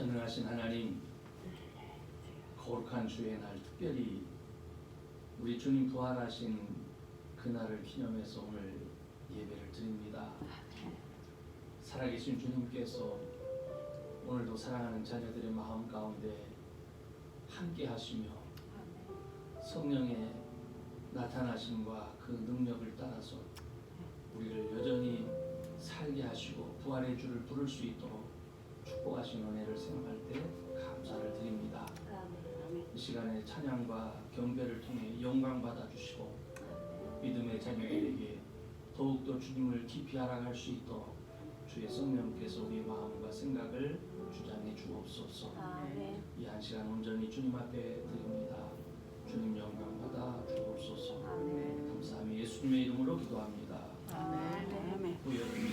전능하신 하나님, 거룩한 주의 날 특별히 우리 주님 부활하신 그날을 기념해서 오늘 예배를 드립니다. 살아계신 주님께서 오늘도 사랑하는 자녀들의 마음 가운데 함께 하시며 성령의 나타나심과 그 능력을 따라서 우리를 여전히 살게 하시고 부활의 주를 부를 수 있도록 축복하신 은혜를 생각할 때 감사를 드립니다. 이 시간에 찬양과 경배를 통해 영광 받아주시고 믿음의 자녀들에게 더욱더 주님을 깊이 알아갈 수 있도록 주의 성령께서 우리의 마음과 생각을 주장해 주옵소서. 이 한 시간 온전히 주님 앞에 드립니다. 주님 영광 받아 주옵소서. 감사하며 예수님의 이름으로 기도합니다. 아멘. Oh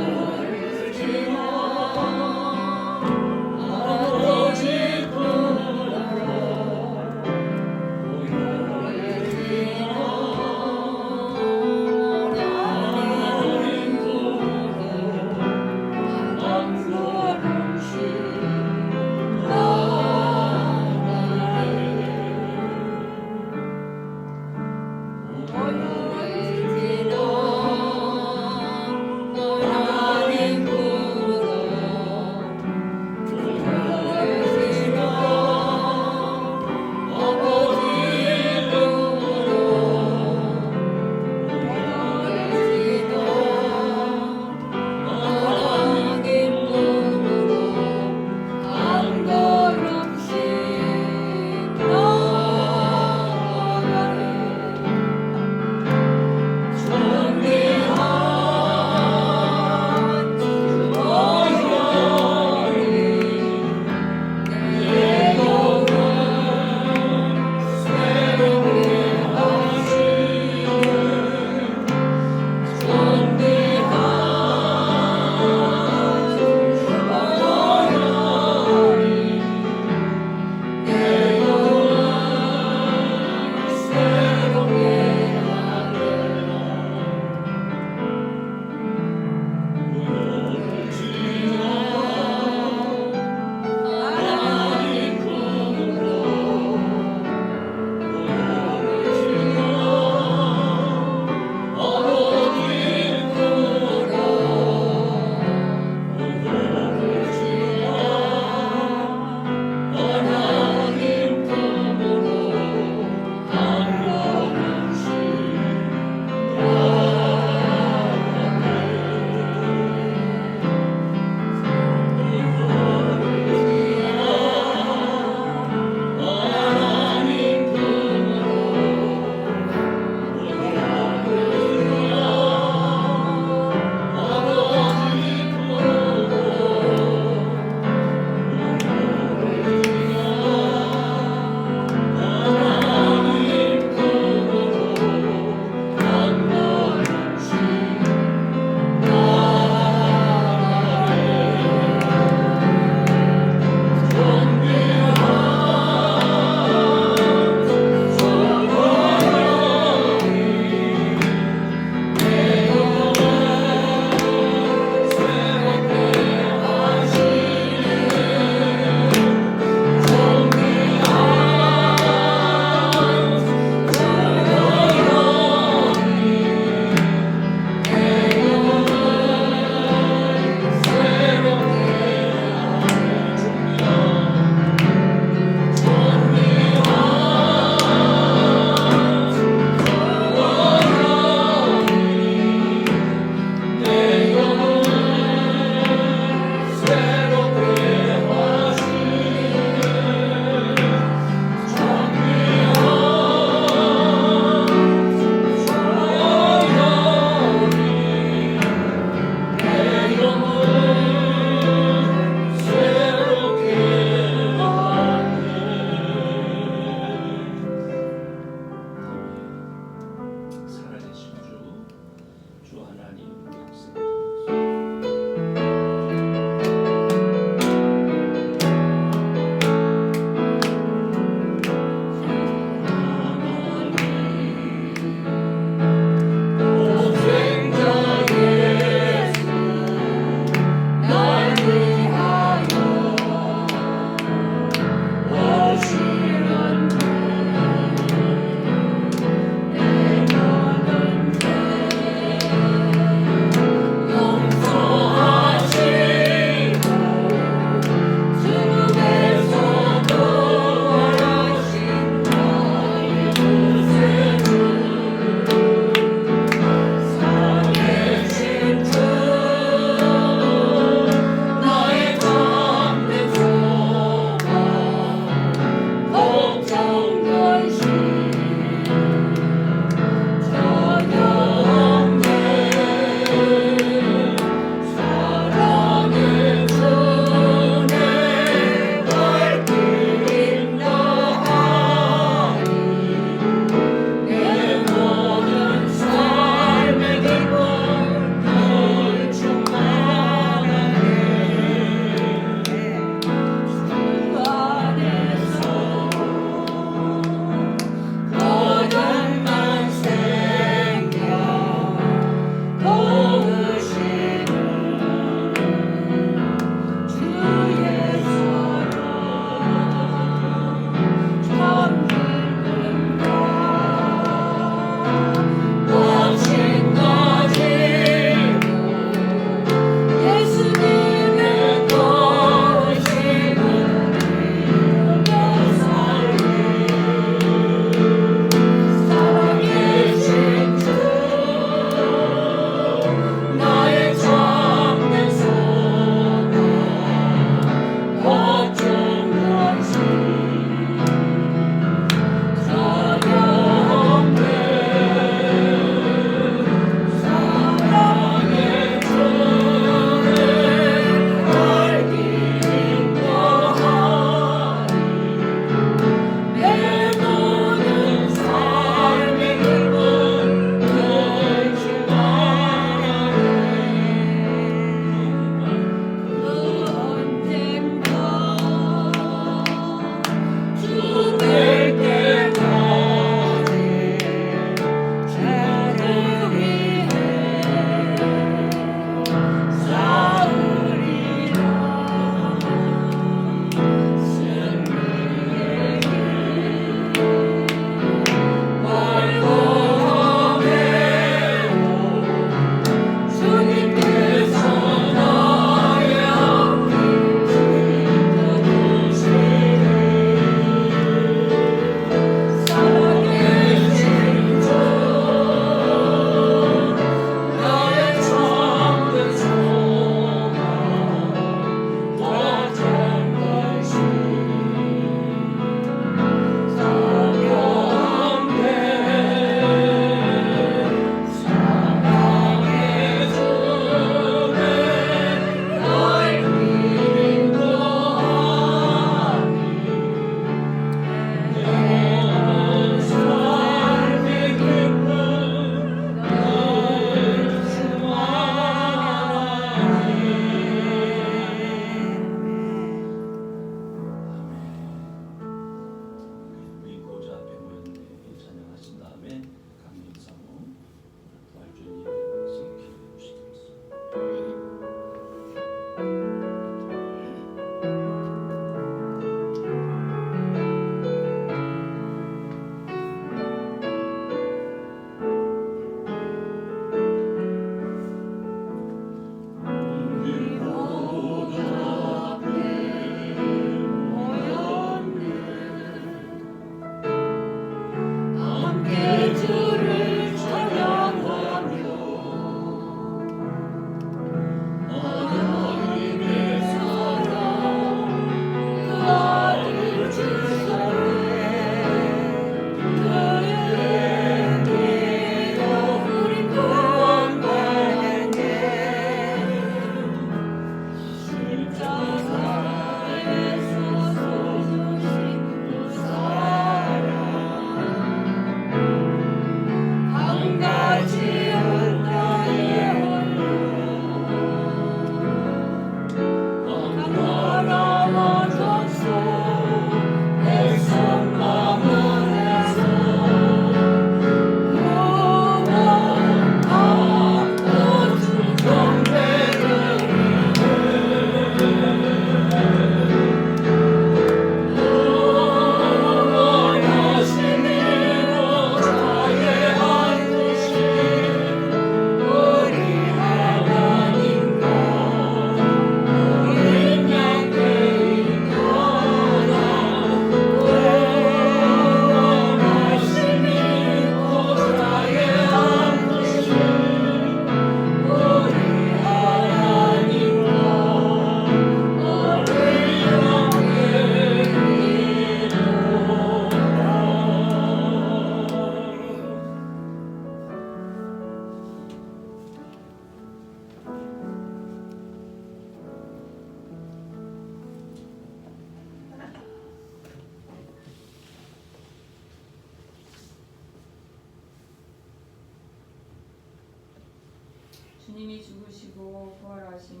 주님이 죽으시고 부활하심은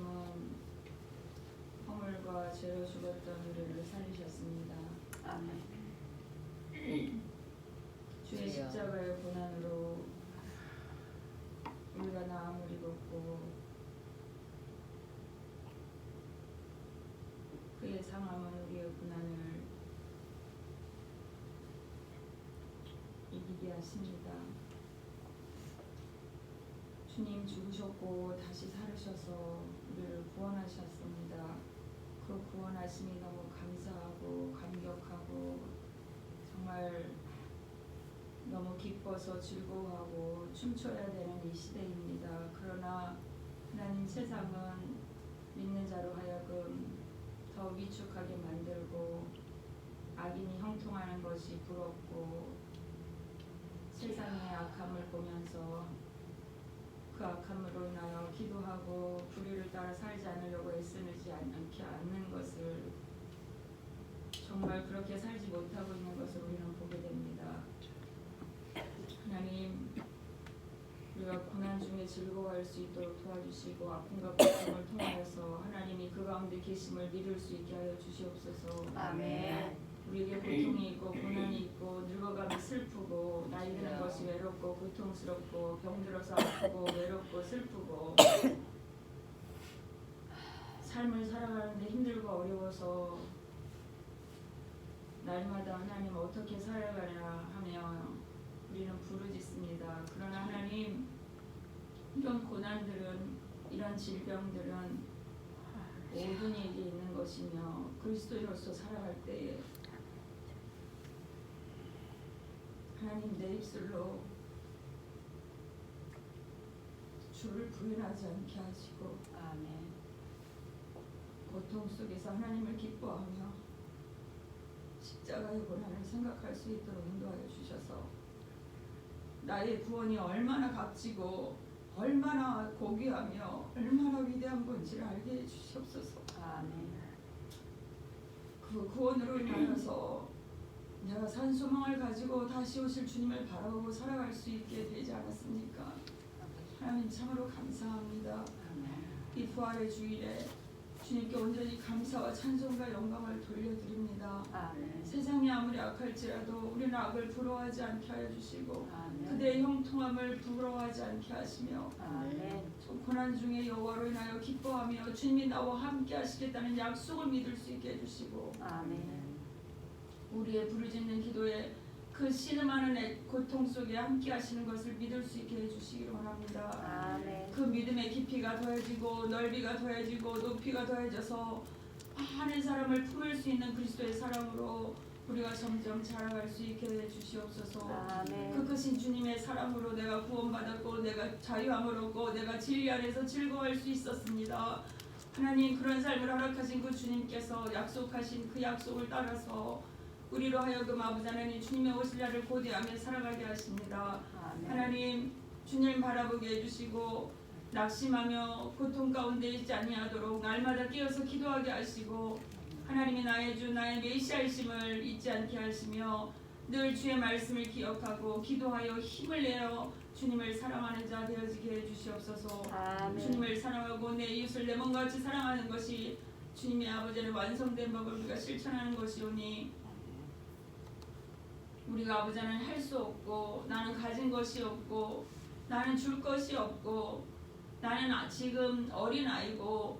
허물과 죄로 죽었던 우리를 살리셨습니다. 아멘. 주의 십자가의 고난으로 우리가 나음을 입었고 그의 상함은 우리의 고난을 이기게 하십니다. 주님 죽으셨고 다시 살으셔서 우리를 구원하셨습니다. 그 구원하심이 너무 감사하고 감격하고 정말 너무 기뻐서 즐거워하고 춤춰야 되는 이 시대입니다. 그러나 하나님, 세상은 믿는 자로 하여금 더 위축하게 만들고 악인이 형통하는 것이 부럽고 세상의 악함을 보면서 그 악함으로 인하여 기도하고 불의를 따라 살지 않으려고 애쓰지 않게 않는 것을, 정말 그렇게 살지 못하고 있는 것을 우리는 보게 됩니다. 하나님, 우리가 고난 중에 즐거워할 수 있도록 도와주시고 아픔과 고통을 통하여서 하나님이 그 가운데 계심을 믿을 수 있게 하여 주시옵소서. 아멘. 우리에게 고통이 있고 고난이 있고 늙어가면 슬프고 나이 드는 것이 외롭고 고통스럽고 병들어서 아프고 외롭고 슬프고 삶을 살아가는데 힘들고 어려워서 날마다 하나님 어떻게 살아가냐 하며 우리는 부르짖습니다. 그러나 하나님, 이런 고난들은, 이런 질병들은 모든 이에게 있는 것이며 그리스도인으로서 살아갈 때에 하나님, 내 입술로 주를 부인하지 않게 하시고 아멘. 고통 속에서 하나님을 기뻐하며 십자가의 고난을 생각할 수 있도록 인도하여 주셔서 나의 구원이 얼마나 값지고 얼마나 고귀하며 얼마나 위대한 건지를 알게 해주시옵소서. 아멘. 그 구원으로 인하여서 내가 산소망을 가지고 다시 오실 주님을 바라보고 살아갈 수 있게 되지 않았습니까? 하나님, 참으로 감사합니다. 이 부활의 주일에 주님께 온전히 감사와 찬송과 영광을 돌려드립니다. 아멘. 세상이 아무리 악할지라도 우리는 악을 부러워하지 않게 하여 주시고 아멘. 그대의 형통함을 부러워하지 않게 하시며 아멘. 고난 중에 여호와로 인하여 기뻐하며 주님이 나와 함께 하시겠다는 약속을 믿을 수 있게 해주시고 아멘. 우리의 부르짖는 기도에 그 신음하는 고통 속에 함께 하시는 것을 믿을 수 있게 해주시기를 원합니다. 아멘. 그 믿음의 깊이가 더해지고 넓이가 더해지고 높이가 더해져서 많은 사람을 품을 수 있는 그리스도의 사랑으로 우리가 점점 자라갈 수 있게 해주시옵소서. 아멘. 그 크신 주님의 사랑으로 내가 구원받았고 내가 자유함을 얻고 내가 진리 안에서 즐거워할 수 있었습니다. 하나님, 그런 삶을 허락하신 그 주님께서 약속하신 그 약속을 따라서 우리로 하여금 아버지 하나님, 주님의 오실 날을 고대하며 살아가게 하십니다. 아멘. 하나님, 주님 바라보게 해주시고 낙심하며 고통 가운데 있지 아니하도록 날마다 깨어서 기도하게 하시고 하나님이 나의 주 나의 메시아이심을 잊지 않게 하시며 늘 주의 말씀을 기억하고 기도하여 힘을 내어 주님을 사랑하는 자 되어지게 해주시옵소서. 아멘. 주님을 사랑하고 내 이웃을 내 몸과 같이 사랑하는 것이 주님의 아버지는 완성된 법을 우리가 실천하는 것이오니 우리가 아버지 하나님 할 수 없고 나는 가진 것이 없고 나는 줄 것이 없고 나는 지금 어린아이고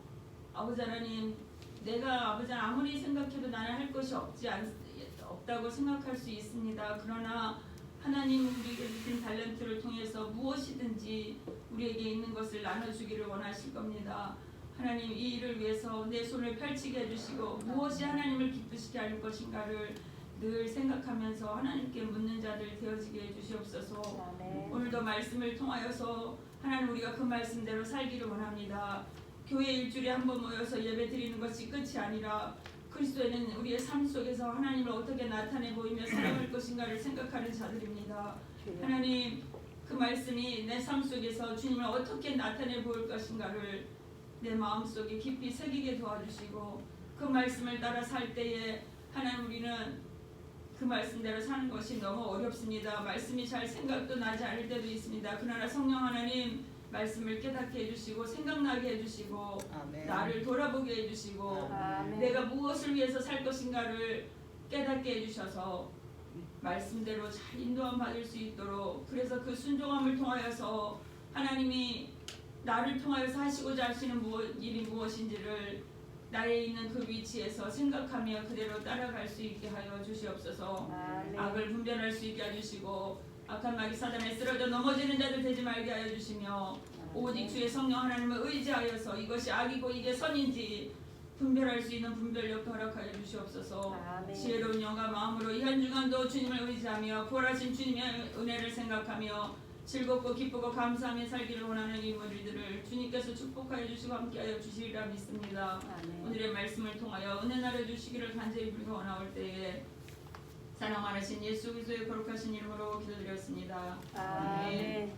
아버지 하나님 내가 아버지 아무리 생각해도 나는 할 것이 없다고 생각할 수 있습니다. 그러나 하나님 우리에게 주신 달란트를 통해서 무엇이든지 우리에게 있는 것을 나눠주기를 원하실 겁니다. 하나님, 이 일을 위해서 내 손을 펼치게 해주시고 무엇이 하나님을 기쁘시게 할 것인가를 늘 생각하면서 하나님께 묻는 자들 되어지게 해주시옵소서. 아멘. 오늘도 말씀을 통하여서 하나님 우리가 그 말씀대로 살기를 원합니다. 교회 일주일에 한 번 모여서 예배 드리는 것이 끝이 아니라 그리스도에는 우리의 삶 속에서 하나님을 어떻게 나타내 보이며 살아갈 것인가를 생각하는 자들입니다. 하나님, 그 말씀이 내 삶 속에서 주님을 어떻게 나타내 보일 것인가를 내 마음속에 깊이 새기게 도와주시고 그 말씀을 따라 살 때에 하나님 우리는 그 말씀대로 사는 것이 너무 어렵습니다. 말씀이 잘 생각도 나지 않을 때도 있습니다. 그러나 성령 하나님, 말씀을 깨닫게 해주시고 생각나게 해주시고 아멘. 나를 돌아보게 해주시고 아멘. 내가 무엇을 위해서 살 것인가를 깨닫게 해주셔서 말씀대로 잘 인도함 받을 수 있도록 그래서 그 순종함을 통하여서 하나님이 나를 통하여서 하시고자 하시는 일이 무엇인지를 나에 있는 그 위치에서 생각하며 그대로 따라갈 수 있게 하여 주시옵소서. 아멘. 악을 분별할 수 있게 해주시고 악한 마귀 사단에 쓰러져 넘어지는 자들 되지 말게 하여 주시며 오직 주의 성령 하나님을 의지하여서 이것이 악이고 이게 선인지 분별할 수 있는 분별력 허락하여 주시옵소서. 아멘. 지혜로운 영과 마음으로 이 한 주간도 주님을 의지하며 부활하신 주님의 은혜를 생각하며 즐겁고 기쁘고 감사하며 살기를 원하는 이 우리들을 주님께서 축복하여 주시고 함께하여 주시리라 믿습니다. 아멘. 오늘의 말씀을 통하여 은혜 나려 주시기를 간절히 부르짖어나올 때에 사랑 많으신 예수 그리스도의 거룩하신 이름으로 기도드렸습니다. 아멘.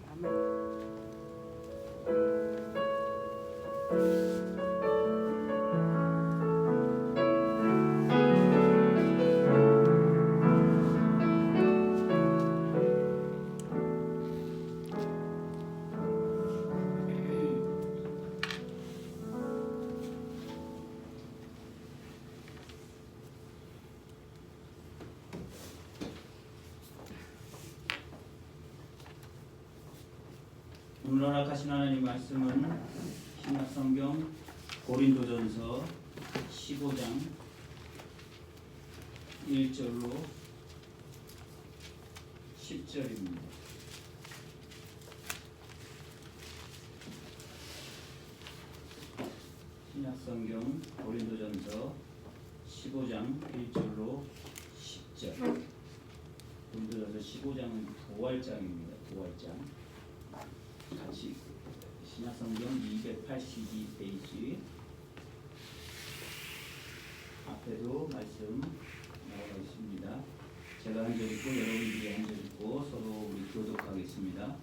오늘 허락하신 하나님 말씀은 신약성경 고린도전서 15장 1절로 10절입니다. 신약성경 고린도전서 15장 1절로 10절. 고린도전서 15장은 부활장입니다. 부활장. 같이 신약성경 282페이지 앞에도 말씀 나와 있습니다. 제가 한 절 읽고 여러분들이 한 절 읽고 서로 우리 교독하겠습니다.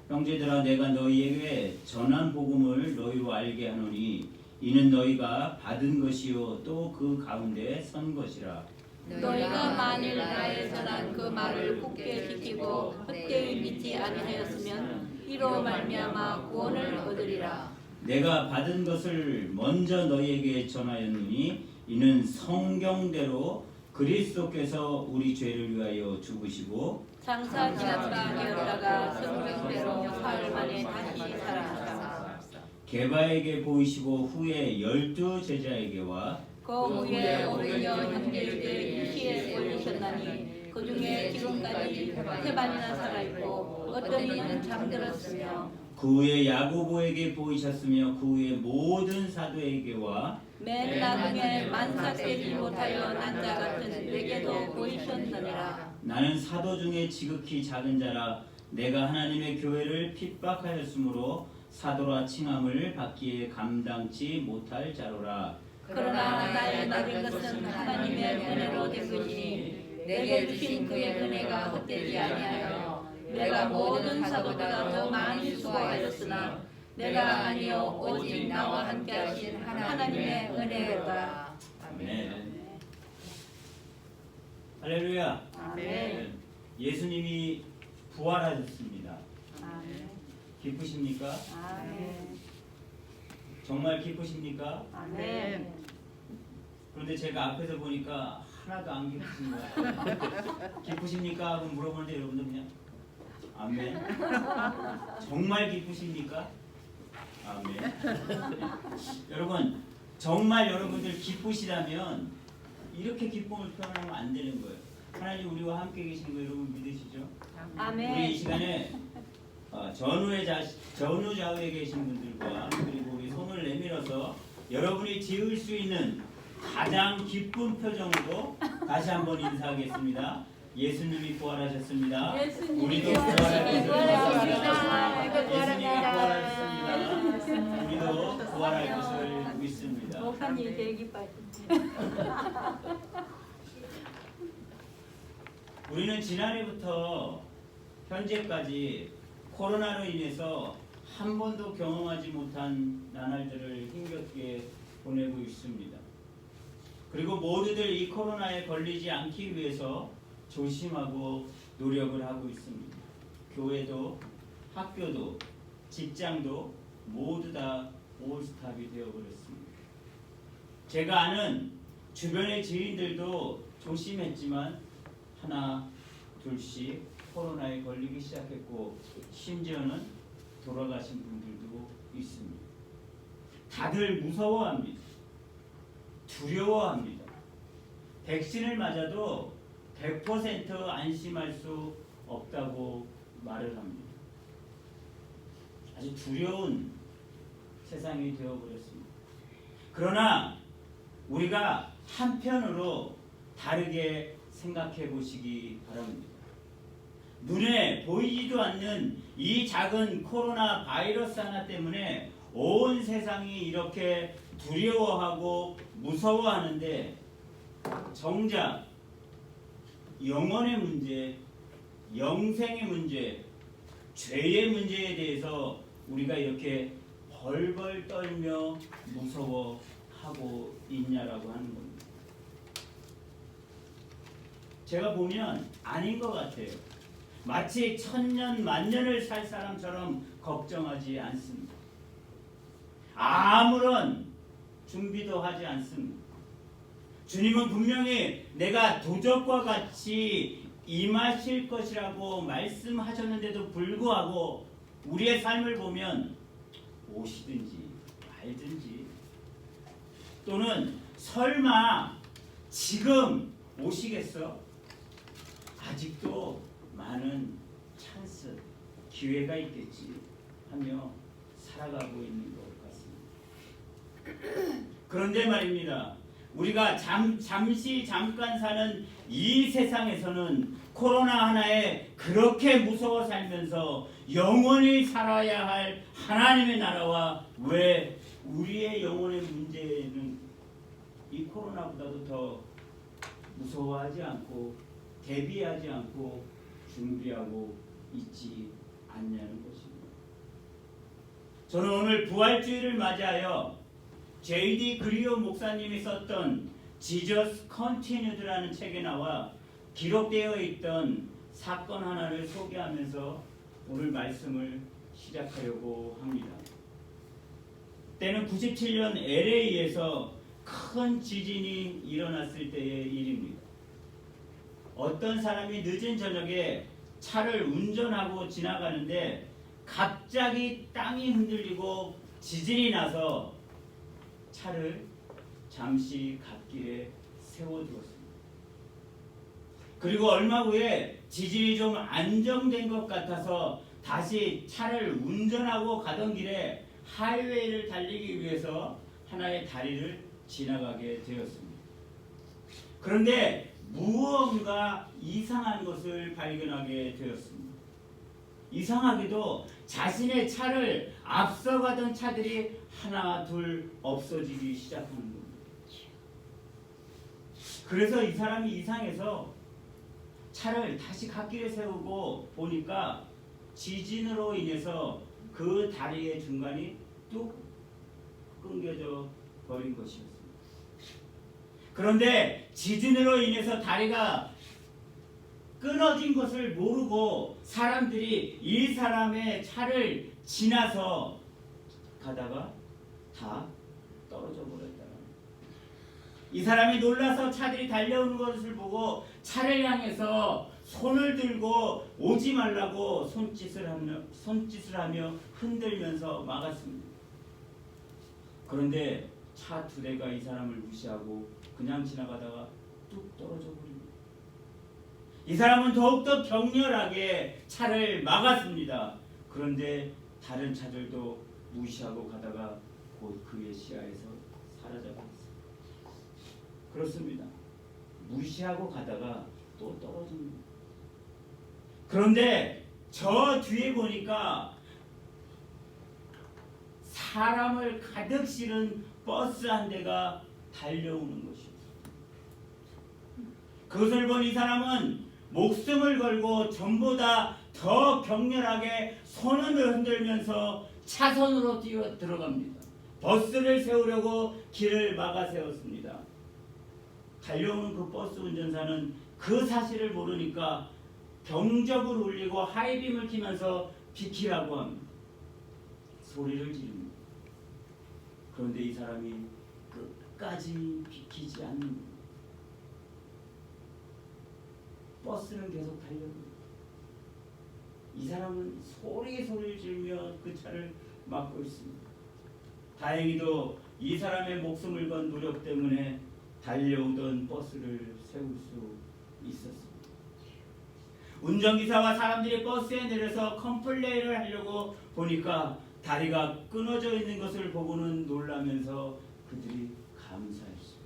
형제들아 내가 너희에게 전한 복음을 너희로 알게 하노니 이는 너희가 받은 것이요 또 그 가운데 선 것이라. 너희가 만일 나의 전한 그 말을 굳게 지키고 헛되이 믿지 아니하였으면 이로 말미암아 구원을 얻으리라. 내가 받은 것을 먼저 너희에게 전하였느니 이는 성경대로 그리스도께서 우리 죄를 위하여 죽으시고 장사 지난 바 아니었다가 성경대로 사흘 만에 다시 살아나사 게바에게 보이시고 후에 12 제자에게와 그 후에 오히려 형제에게 일시에 올리셨나니 그 중에 지금까지 태반이나 살아있고 어떤 이는 잠들었으며 그 후에 야고보에게 보이셨으며 그 후에 모든 사도에게와 맨 나중에 만삭되지 못하여 난 자 같은 내게도 보이셨느니라. 나는 사도 중에 지극히 작은 자라 내가 하나님의 교회를 핍박하였으므로 사도라 칭함을 받기에 감당치 못할 자로라. 그러나 나의 낮은 것은 하나님의 은혜로 된 것이니 내게 주신 그의 은혜가 헛되지 아니하여 내가 모든 사도보다 더 많이 수고하였으나 내가 아니요 오직 나와 함께 하신 하나님의 은혜로다. 아멘. 할렐루야. 아멘. 예수님이 부활하셨습니다. 아멘. 기쁘십니까? 아멘. 정말 기쁘십니까? 아멘. 그런데 제가 앞에서 보니까 하나도 안 기쁘신 거예요. 기쁘십니까? 하고 물어보는데 여러분들 그냥 아멘. 정말 기쁘십니까? 아멘. 여러분 정말 여러분들 기쁘시다면 이렇게 기쁨을 표현하면 안 되는 거예요. 하나님 우리와 함께 계신 거 여러분 믿으시죠? 우리 이 아멘. 시간에 전후 좌우에 계신 분들과 그리고 우리 손을 내밀어서 여러분이 지을 수 있는 가장 기쁜 표정으로 다시 한번 인사하겠습니다. 예수님이 부활하셨습니다. 우리도 부활하셨습니다. 예수님이 부활하셨습니다. 우리도 부활할 것을 믿습니다. 목사님 되게 기뻐요. 우리는 지난해부터 현재까지 코로나로 인해서 한 번도 경험하지 못한 나날들을 힘겹게 보내고 있습니다. 그리고 모두들 이 코로나에 걸리지 않기 위해서 조심하고 노력을 하고 있습니다. 교회도 학교도 직장도 모두 다 올스탑이 되어버렸습니다. 제가 아는 주변의 지인들도 조심했지만 하나 둘씩 코로나에 걸리기 시작했고 심지어는 돌아가신 분들도 있습니다. 다들 무서워합니다. 두려워합니다. 백신을 맞아도 100% 안심할 수 없다고 말을 합니다. 아주 두려운 세상이 되어버렸습니다. 그러나 우리가 한편으로 다르게 생각해 보시기 바랍니다. 눈에 보이지도 않는 이 작은 코로나 바이러스 하나 때문에 온 세상이 이렇게 두려워하고 무서워하는데 정작 영혼의 문제, 영생의 문제, 죄의 문제에 대해서 우리가 이렇게 벌벌 떨며 무서워하고 있냐라고 하는 겁니다. 제가 보면 아닌 것 같아요. 마치 천년 만년을 살 사람처럼 걱정하지 않습니다. 아무런 준비도 하지 않습니다. 주님은 분명히 내가 도적과 같이 임하실 것이라고 말씀하셨는데도 불구하고 우리의 삶을 보면 오시든지 말든지 또는 설마 지금 오시겠어? 아직도 많은 찬스, 기회가 있겠지 하며 살아가고 있는 것 같습니다. 그런데 말입니다. 우리가 잠시 잠깐 사는 이 세상에서는 코로나 하나에 그렇게 무서워 살면서 영원히 살아야 할 하나님의 나라와 왜 우리의 영혼의 문제는 이 코로나보다도 더 무서워하지 않고 대비하지 않고 준비하고 있지 않냐는 것입니다. 저는 오늘 부활주의를 맞이하여 J.D. 그리오 목사님이 썼던 Jesus Continued라는 책에 나와 기록되어 있던 사건 하나를 소개하면서 오늘 말씀을 시작하려고 합니다. 때는 97년 LA에서 큰 지진이 일어났을 때의 일입니다. 어떤 사람이 늦은 저녁에 차를 운전하고 지나가는데 갑자기 땅이 흔들리고 지진이 나서 차를 잠시 갓길에 세워두었습니다. 그리고 얼마 후에 지진이 좀 안정된 것 같아서 다시 차를 운전하고 가던 길에 하이웨이를 달리기 위해서 하나의 다리를 지나가게 되었습니다. 그런데 무언가 이상한 것을 발견하게 되었습니다. 이상하게도 자신의 차를 앞서가던 차들이 하나 둘 없어지기 시작하는 겁니다. 그래서 이 사람이 이상해서 차를 다시 갓길에 세우고 보니까 지진으로 인해서 그 다리의 중간이 뚝 끊겨져 버린 것이었습니다. 그런데 지진으로 인해서 다리가 끊어진 것을 모르고 사람들이 이 사람의 차를 지나서 가다가 다 떨어져 버렸다. 이 사람이 놀라서 차들이 달려오는 것을 보고 차를 향해서 손을 들고 오지 말라고 손짓을 하며 흔들면서 막았습니다. 그런데 차 두 대가 이 사람을 무시하고 그냥 지나가다가 뚝 떨어져 버립니다. 이 사람은 더욱더 격렬하게 차를 막았습니다. 그런데 다른 차들도 무시하고 가다가 곧 그의 시야에서 사라져버렸습니다. 그렇습니다. 무시하고 가다가 또 떨어집니다. 그런데 저 뒤에 보니까 사람을 가득 실은 버스 한 대가 달려오는 것입니다. 그것을 본 이 사람은 목숨을 걸고 전보다 더 격렬하게 손을 흔들면서 차선으로 뛰어 들어갑니다. 버스를 세우려고 길을 막아 세웠습니다. 달려오는 그 버스 운전사는 그 사실을 모르니까 경적을 울리고 하이빔을 켜면서 비키라고 합니다. 소리를 지릅니다. 그런데 이 사람이 끝까지 비키지 않는 거예요. 버스는 계속 달려갑니다. 이 사람은 소리를 지르며 그 차를 막고 있습니다. 다행히도 이 사람의 목숨을 건 노력 때문에 달려오던 버스를 세울 수 있었습니다. 운전기사와 사람들이 버스에 내려서 컴플레인을 하려고 보니까 다리가 끊어져 있는 것을 보고는 놀라면서 그들이 감사했습니다.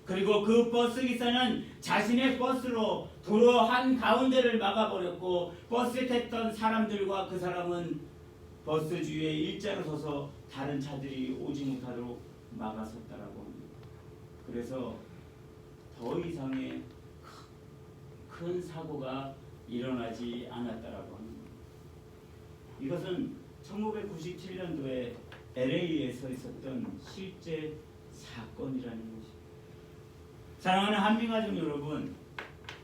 그리고 그 버스기사는 자신의 버스로 도로 한가운데를 막아버렸고 버스에 탔던 사람들과 그 사람은 버스 주위에 일자로 서서 다른 차들이 오지 못하도록 막아섰다라고 합니다. 그래서 더 이상의 큰 사고가 일어나지 않았다라고 합니다. 이것은 1997년도에 LA에서 있었던 실제 사건이라는 것입니다. 사랑하는 한민가족 여러분,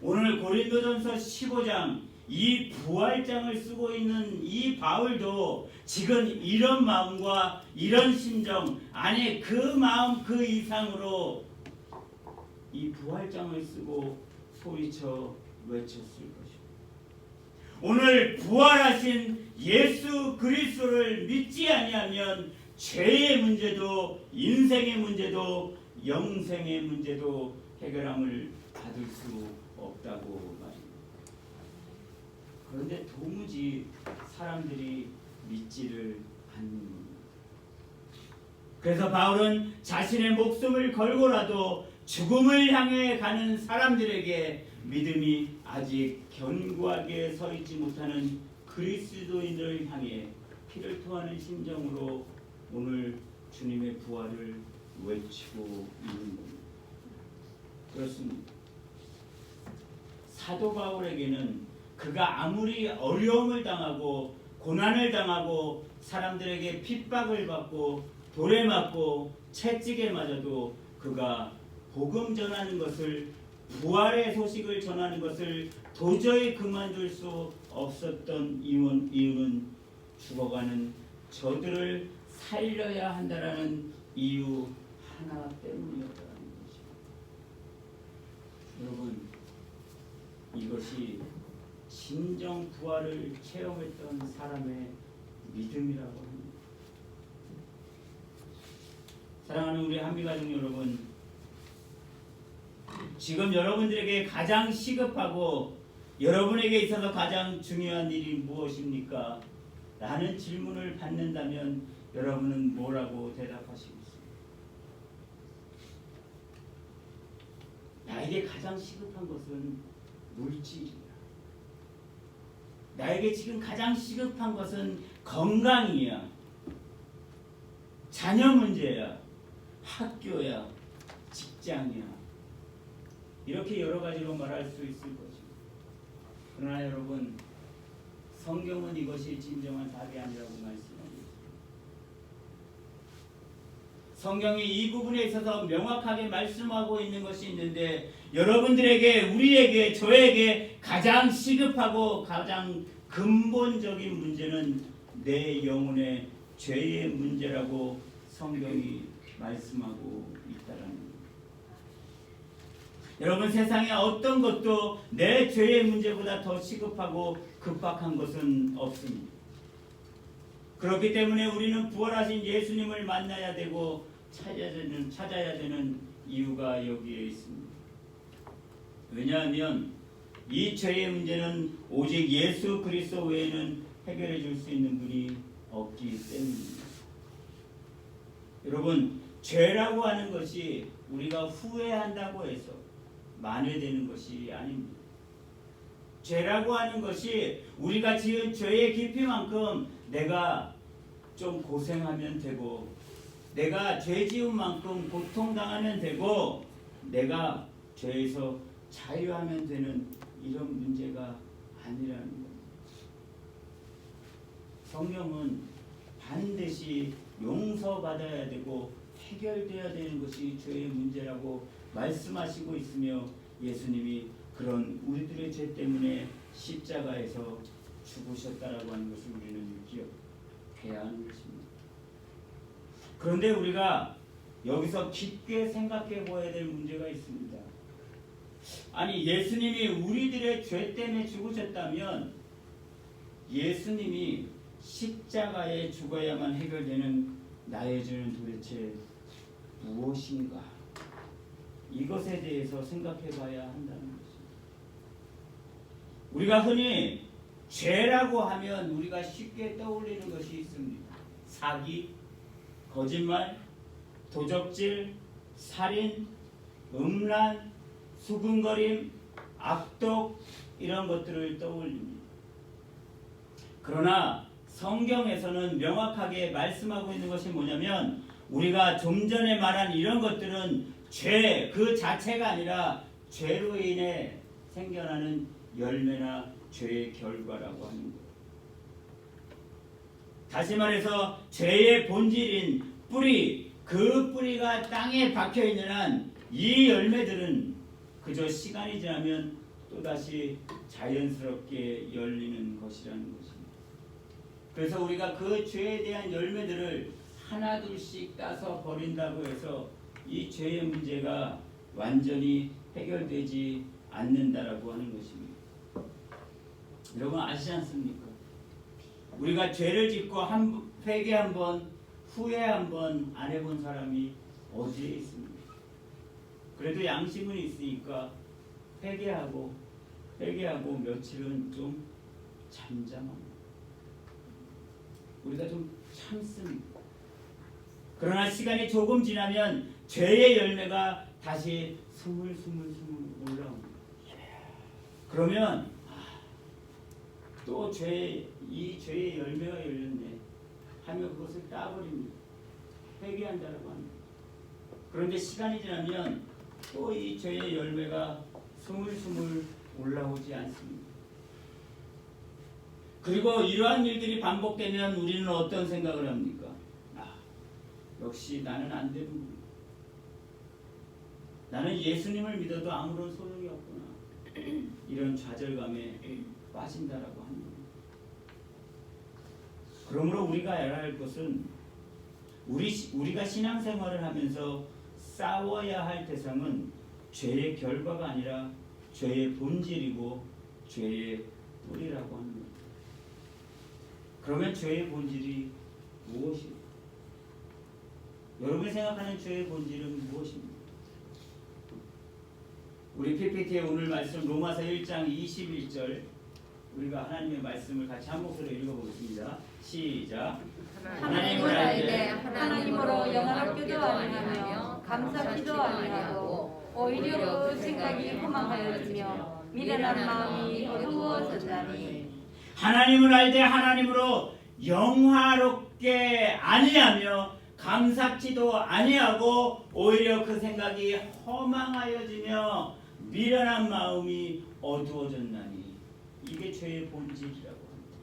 오늘 고린도전서 15장 이 부활장을 쓰고 있는 이 바울도 지금 이런 마음과 이런 심정, 아니 그 마음 그 이상으로 이 부활장을 쓰고 소리쳐 외쳤을 것입니다. 오늘 부활하신 예수 그리스도를 믿지 아니하면 죄의 문제도 인생의 문제도 영생의 문제도 해결함을 받을 수 없다고 말입니다. 그런데 도무지 사람들이 믿지를 않는 겁니다. 그래서 바울은 자신의 목숨을 걸고라도 죽음을 향해 가는 사람들에게 믿음이 아직 견고하게 서 있지 못하는 그리스도인을 향해 피를 토하는 심정으로 오늘 주님의 부활을 외치고 있는 겁니다. 그렇습니다. 사도 바울에게는 그가 아무리 어려움을 당하고 고난을 당하고 사람들에게 핍박을 받고 돌에 맞고 채찍에 맞아도 그가 복음 전하는 것을 부활의 소식을 전하는 것을 도저히 그만둘 수 없었던 이유는 죽어가는 저들을 살려야 한다라는 이유 하나 때문이었다는 것입니다. 여러분, 이것이 진정 부활을 체험했던 사람의 믿음이라고 합니다. 사랑하는 우리 한미가족 여러분, 지금 여러분들에게 가장 시급하고 여러분에게 있어서 가장 중요한 일이 무엇입니까? 라는 질문을 받는다면 여러분은 뭐라고 대답하시겠습니까? 나에게 가장 시급한 것은 물질이야. 나에게 지금 가장 시급한 것은 건강이야. 자녀 문제야. 학교야. 직장이야. 이렇게 여러 가지로 말할 수 있을 것입니다. 그러나 여러분, 성경은 이것이 진정한 답이 아니라고 말씀합니다. 성경이 이 부분에 있어서 명확하게 말씀하고 있는 것이 있는데 여러분들에게, 우리에게, 저에게 가장 시급하고 가장 근본적인 문제는 내 영혼의 죄의 문제라고 성경이 말씀하고 있다는 겁니다. 여러분, 세상에 어떤 것도 내 죄의 문제보다 더 시급하고 급박한 것은 없습니다. 그렇기 때문에 우리는 부활하신 예수님을 만나야 되고 찾아야 되는 이유가 여기에 있습니다. 왜냐하면 이 죄의 문제는 오직 예수 그리스도 외에는 해결해 줄 수 있는 분이 없기 때문입니다. 여러분, 죄라고 하는 것이 우리가 후회한다고 해서 만회되는 것이 아닙니다. 죄라고 하는 것이 우리가 지은 죄의 깊이만큼 내가 좀 고생하면 되고, 내가 죄 지은 만큼 고통당하면 되고, 내가 죄에서 자유하면 되는 이런 문제가 아니라는 겁니다. 성경은 반드시 용서받아야 되고 해결돼야 되는 것이 죄의 문제라고 말씀하시고 있으며, 예수님이 그런 우리들의 죄 때문에 십자가에서 죽으셨다라고 하는 것을 우리는 기억합니다. 해야 하는 것입니다. 그런데 우리가 여기서 깊게 생각해 보아야 될 문제가 있습니다. 아니, 예수님이 우리들의 죄 때문에 죽으셨다면 예수님이 십자가에 죽어야만 해결되는 나의 죄는 도대체 무엇인가? 이것에 대해서 생각해 봐야 한다는 것입니다. 우리가 흔히 죄라고 하면 우리가 쉽게 떠올리는 것이 있습니다. 사기, 거짓말, 도적질, 살인, 음란, 수근거림, 악독 이런 것들을 떠올립니다. 그러나 성경에서는 명확하게 말씀하고 있는 것이 뭐냐면 우리가 좀 전에 말한 이런 것들은 죄 그 자체가 아니라 죄로 인해 생겨나는 열매나 죄의 결과라고 하는 거예요. 다시 말해서 죄의 본질인 뿌리, 그 뿌리가 땅에 박혀 있는 한 이 열매들은 그저 시간이 지나면 또다시 자연스럽게 열리는 것이라는 것입니다. 그래서 우리가 그 죄에 대한 열매들을 하나둘씩 따서 버린다고 해서 이 죄의 문제가 완전히 해결되지 않는다라고 하는 것입니다. 여러분 아시지 않습니까? 우리가 죄를 짓고 회개 한 번, 후회 한 번 안 해본 사람이 어디에 있습니까? 그래도 양심은 있으니까 회개하고 며칠은 좀 잠잠합니다. 우리가 좀 참습니다. 그러나 시간이 조금 지나면 죄의 열매가 다시 스물스물 올라옵니다. 그러면 또 이 죄의 열매가 열렸네 하며 그것을 따버립니다. 회개한다라고 합니다. 그런데 시간이 지나면 또 이 죄의 열매가 스물스물 올라오지 않습니다. 그리고 이러한 일들이 반복되면 우리는 어떤 생각을 합니까? 역시 나는 안 되는구나. 나는 예수님을 믿어도 아무런 소용이 없구나. 이런 좌절감에 빠진다라고 합니다. 그러므로 우리가 알아야 할 것은 우리가 신앙생활을 하면서 싸워야 할 대상은 죄의 결과가 아니라 죄의 본질이고 죄의 뿌리라고 하는 겁니다. 그러면 죄의 본질이 무엇입니까? 여러분이 생각하는 죄의 본질은 무엇입니까? 우리 PPT의 오늘 말씀 로마서 1장 21절 우리가 하나님의 말씀을 같이 한 목소리로 읽어보겠습니다. 시작. 하나님을 알되 하나님으로 영화롭기도 아니하며 감사하기도 아니하고 오히려 그 생각이 허망하여지며 미련한 마음이 어두워졌다니. 하나님을 알되 하나님으로 영화롭게 아니하며 감사치도 아니하고 오히려 그 생각이 허망하여지며 미련한 마음이 어두워졌나니. 이게 죄의 본질이라고 합니다.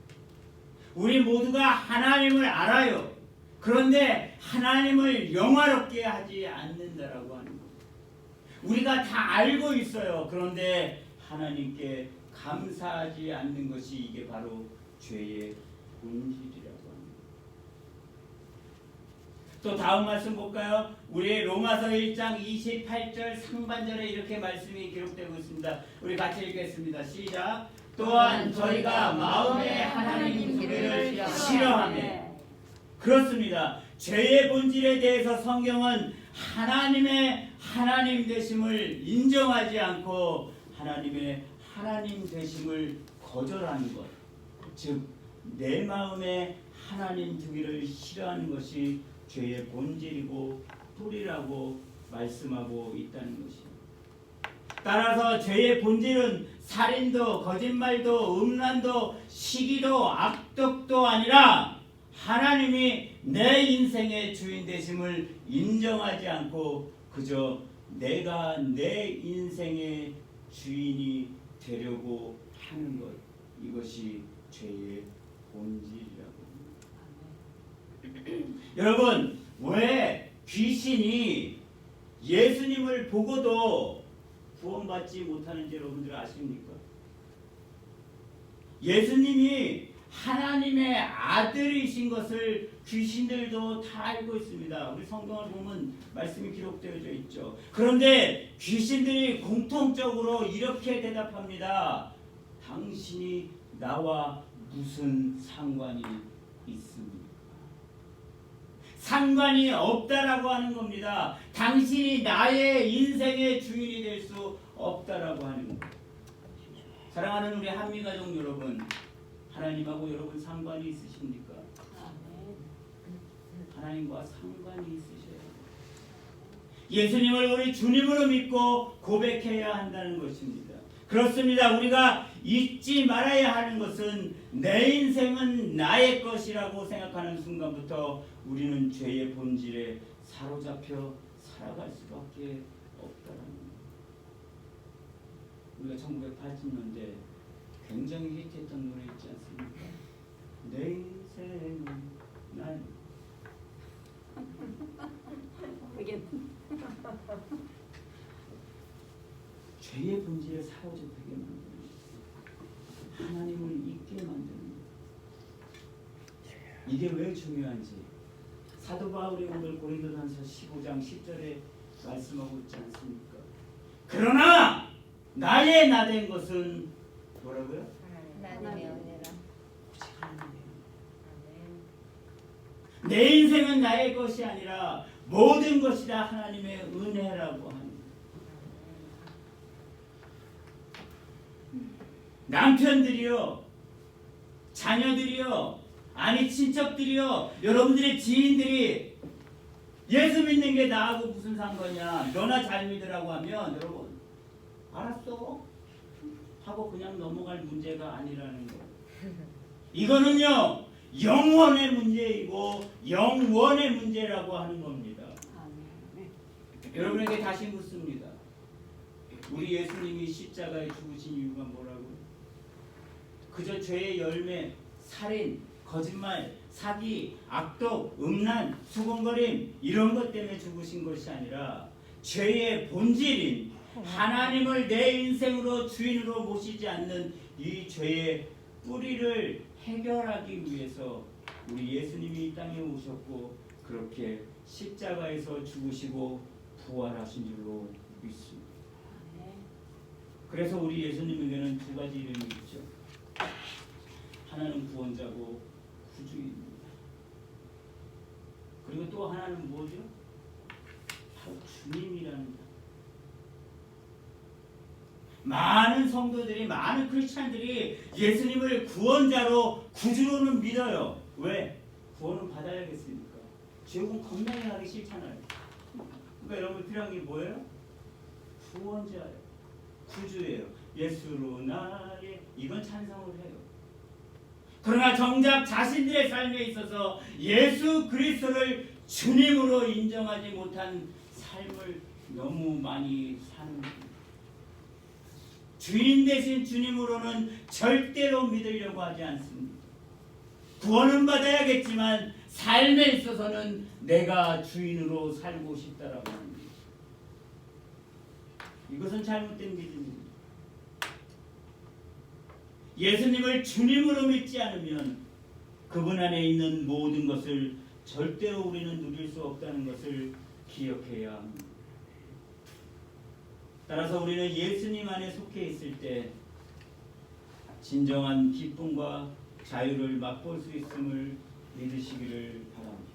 우리 모두가 하나님을 알아요. 그런데 하나님을 영화롭게 하지 않는다라고 하는 겁니다. 우리가 다 알고 있어요. 그런데 하나님께 감사하지 않는 것이 이게 바로 죄의 본질이라고 합니다. 또 다음 말씀 볼까요? 우리 로마서 1장 28절 상반절에 이렇게 말씀이 기록되고 있습니다. 우리 같이 읽겠습니다. 시작. 또한 저희가 마음에 하나님 두기를 싫어하며. 그렇습니다. 죄의 본질에 대해서 성경은 하나님의 하나님 되심을 인정하지 않고 하나님의 하나님 되심을 거절하는 것, 즉 내 마음에 하나님 두기를 싫어하는 것이 죄의 본질이고 뿌리라고 말씀하고 있다는 것입니다. 따라서 죄의 본질은 살인도 거짓말도 음란도 시기도 악독도 아니라 하나님이 내 인생의 주인 되심을 인정하지 않고 그저 내가 내 인생의 주인이 되려고 하는 것, 이것이 죄의 본질이라고 합니다. 여러분, 왜 귀신이 예수님을 보고도 구원받지 못하는지 여러분들 아십니까? 예수님이 하나님의 아들이신 것을 귀신들도 다 알고 있습니다. 우리 성경을 보면 말씀이 기록되어져 있죠. 그런데 귀신들이 공통적으로 이렇게 대답합니다. 당신이 나와 무슨 상관이 있습니까? 상관이 없다라고 하는 겁니다. 당신이 나의 인생의 주인이 될 수 없다라고 하는 겁니다. 사랑하는 우리 한미가족 여러분, 하나님하고 여러분 상관이 있으십니까? 하나님과 상관이 있으셔야 돼요. 예수님을 우리 주님으로 믿고 고백해야 한다는 것입니다. 그렇습니다. 우리가 잊지 말아야 하는 것은 내 인생은 나의 것이라고 생각하는 순간부터 우리는 죄의 본질에 사로잡혀 살아갈 수밖에 없다는 겁니다. 우리가 1980년대 굉장히 히트했던 노래 있지 않습니까? 내 인생은 난 죄의 본질에 사로잡히게 만드는 하나님을 잊게 만드는 이게 왜 중요한지 사도 바울이 오늘 고린도전서 15장 10절에 말씀하고 있지 않습니까? 그러나 나의 나된 것은 뭐라고요? 하나님의 은혜라. 오직 하나님의 은혜. 내 인생은 나의 것이 아니라 모든 것이 다 하나님의 은혜라고 합니다. 남편들이요, 자녀들이요, 아니 친척들이요, 여러분들의 지인들이 예수 믿는 게 나하고 무슨 상관이야, 너나 잘 믿으라고 하면 여러분 알았어 하고 그냥 넘어갈 문제가 아니라는 거예요. 이거는요 영혼의 문제이고 영원의 문제라고 하는 겁니다. 여러분에게 다시 묻습니다. 우리 예수님이 십자가에 죽으신 이유가 뭐라고요? 그저 죄의 열매, 살인, 거짓말, 사기, 악독, 음란, 수군거림 이런 것 때문에 죽으신 것이 아니라 죄의 본질인 하나님을 내 인생으로 주인으로 모시지 않는 이 죄의 뿌리를 해결하기 위해서 우리 예수님이 이 땅에 오셨고 그렇게 십자가에서 죽으시고 부활하신 줄로 믿습니다. 그래서 우리 예수님에게는 두 가지 이름이 있죠. 하나는 구원자고 구주입니다. 그리고 또 하나는 뭐죠? 바로 주님이라는. 많은 성도들이, 많은 크리스찬들이 예수님을 구원자로 구주로는 믿어요. 왜? 구원은 받아야겠습니까? 지옥은 겁나게 가기 싫잖아요. 그러니까 여러분 필요한 게 뭐예요? 구원자예요. 구주예요. 예수로 나의 이건 찬성을 해요. 그러나 정작 자신들의 삶에 있어서 예수 그리스도를 주님으로 인정하지 못한 삶을 너무 많이 사는 거예요. 주인 대신 주님으로는 절대로 믿으려고 하지 않습니다. 구원은 받아야겠지만 삶에 있어서는 내가 주인으로 살고 싶다라고 합니다. 이것은 잘못된 믿음입니다. 예수님을 주님으로 믿지 않으면 그분 안에 있는 모든 것을 절대로 우리는 누릴 수 없다는 것을 기억해야 합니다. 따라서 우리는 예수님 안에 속해 있을 때 진정한 기쁨과 자유를 맛볼 수 있음을 믿으시기를 바랍니다.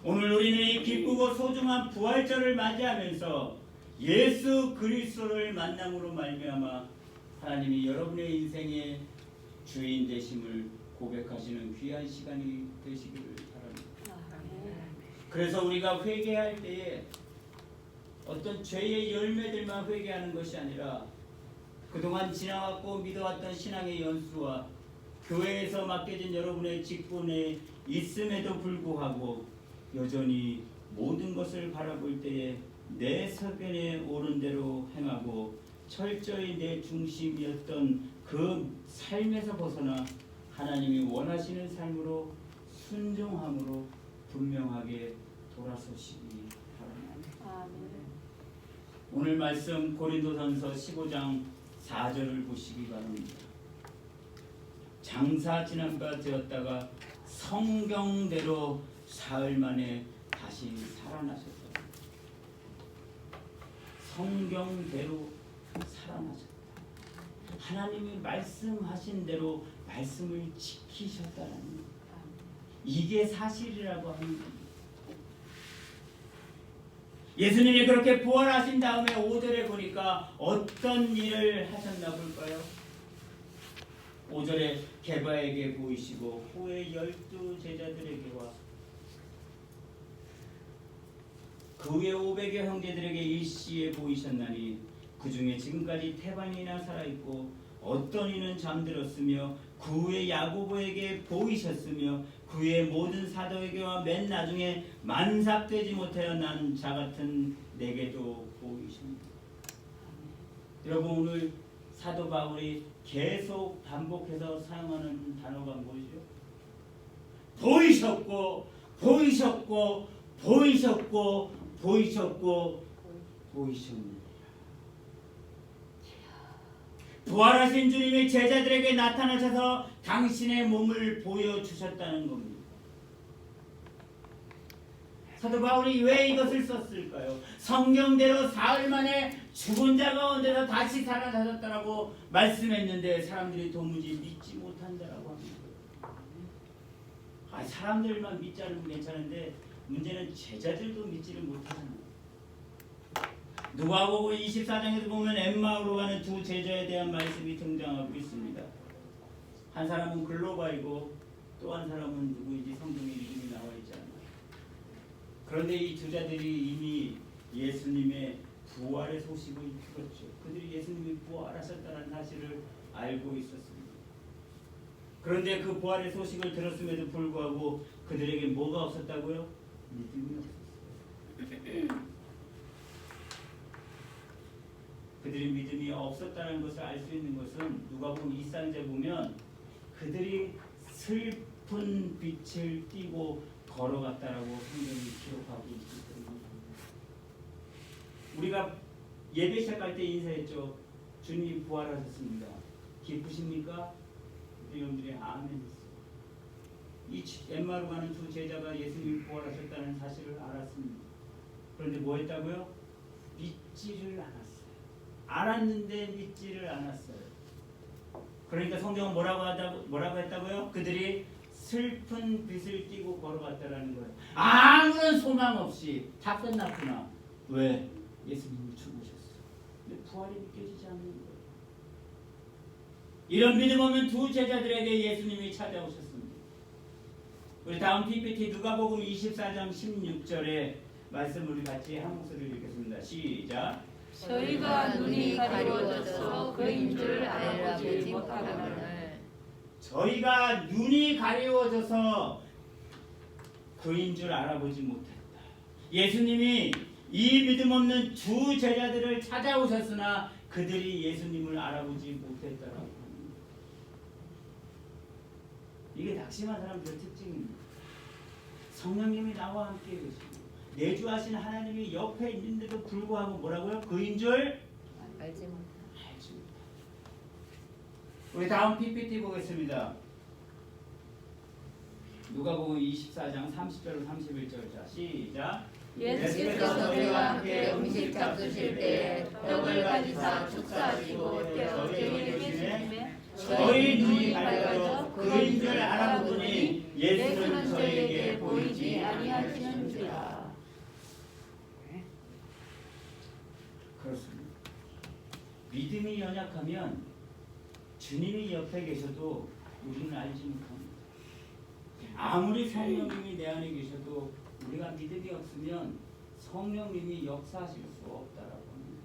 오늘 우리는 이 기쁘고 소중한 부활절을 맞이하면서 예수 그리스도를 만남으로 말미암아 하나님이 여러분의 인생의 주인 되심을 고백하시는 귀한 시간이 되시기를 바랍니다. 그래서 우리가 회개할 때에 어떤 죄의 열매들만 회개하는 것이 아니라 그동안 지나왔고 믿어왔던 신앙의 연수와 교회에서 맡겨진 여러분의 직분에 있음에도 불구하고 여전히 모든 것을 바라볼 때에 내 소견에 옳은 대로 행하고 철저히 내 중심이었던 그 삶에서 벗어나 하나님이 원하시는 삶으로 순종함으로 분명하게 돌아서시기 바랍니다. 오늘 말씀 고린도전서 15장 4절을 보시기 바랍니다. 장사 지난 바 되었다가 성경대로 사흘 만에 다시 살아나셨다. 성경대로 살아나셨다. 하나님이 말씀하신 대로 말씀을 지키셨다는 것. 이게 사실이라고 합니다. 예수님이 그렇게 부활하신 다음에 5절에 보니까 어떤 일을 하셨나 볼까요? 5절에 게바에게 보이시고 후에 12 제자들에게와 그 후에 500여 형제들에게 일시에 보이셨나니 그 중에 지금까지 태반이나 살아있고 어떤 이는 잠들었으며 그 후에 야고보에게 보이셨으며 그 후에 모든 사도에게와 맨 나중에 만삭되지 못하여 난 자 같은 내게도 보이십니다. 여러분 오늘 사도 바울이 계속 반복해서 사용하는 단어가 뭐죠? 보이셨고 보이셨고 보이셨고 보이셨고 보이셨느니라. 부활하신 주님이 제자들에게 나타나셔서 당신의 몸을 보여주셨다는 겁니다. 사도 바울이 왜 이것을 썼을까요? 성경대로 사흘 만에 죽은 자 가운데서 다시 살아나셨다라고 말씀했는데 사람들이 도무지 믿지 못한다라고 합니다. 사람들만 믿자는 건 괜찮은데 문제는 제자들도 믿지를 못하잖아요. 누가복음 24장에서 보면 엠마오로 가는 두 제자에 대한 말씀이 등장하고 있습니다. 한 사람은 글로바이고 또 한 사람은 누구인지 성경에 이름이 나와 있지 않아요. 그런데 이 두 자들이 이미 예수님의 부활의 소식을 들었죠. 그들이 예수님이 부활하셨다는 사실을 알고 있었습니다. 그런데 그 부활의 소식을 들었음에도 불구하고 그들에게 뭐가 없었다고요? 믿음이 없었어요. 그들이 믿음이 없었다는 것을 알 수 있는 것은 누가복음 24장에 보면 그들이 슬픈 빛을 띠고 걸어갔다라고 성경이 기록하고 있기 때문입니다. 우리가 예배 시작할 때 인사했죠. 주님이 부활하셨습니다. 기쁘십니까? 여러분들이 아멘 했어요. 이 엠마오로 가는 두 제자가 예수님이 부활하셨다는 사실을 알았습니다. 그런데 뭐 했다고요? 믿지를 않았어요. 알았는데 믿지를 않았어요. 그러니까 성경은 뭐라고 했다고요? 그들이 슬픈 빛을 띠고 걸어갔다라는 거예요. 아무런 소망 없이 다 끝났구나. 왜? 예수님이 죽으셨어. 근데 부활이 믿겨지지 않는 거예요. 이런 믿음 없는 두 제자들에게 예수님이 찾아오셨습니다. 우리 다음 PPT 누가복음 24장 16절에 말씀을 우리 같이 한 목소리로 읽겠습니다. 시작. 저희가 눈이 가려워져서 그인 줄 알아보지 못하거늘 저희가 눈이 가려워져서 그인 줄 알아보지 못했다. 예수님이 이 믿음 없는 두 제자들을 찾아오셨으나 그들이 예수님을 알아보지 못했다라고 합니다. 이게 낙심한 사람들의 특징입니다. 성령님이 나와 함께 계시고 내주하신 하나님이 옆에 있는데도 불구하고 뭐라고요? 그인 줄 알지 못하고 우리 다음 PPT 보겠습니다. 누가복음 24장 30절로 31절. 자, 시작. 예수께서 저희와 함께 음식 잡수실 때에 떡을 가지사 축사하시고 떼어 저희에게 주시매 저희 눈이 밝아져 그인 줄 알아보더니 예수는 저희에게 보이지 아니하시는지라. 그렇습니다. 믿음이 연약하면 주님이 옆에 계셔도 우리는 알지 못합니다. 아무리 성령님이 내 안에 계셔도 우리가 믿음이 없으면 성령님이 역사하실 수 없다라고 합니다.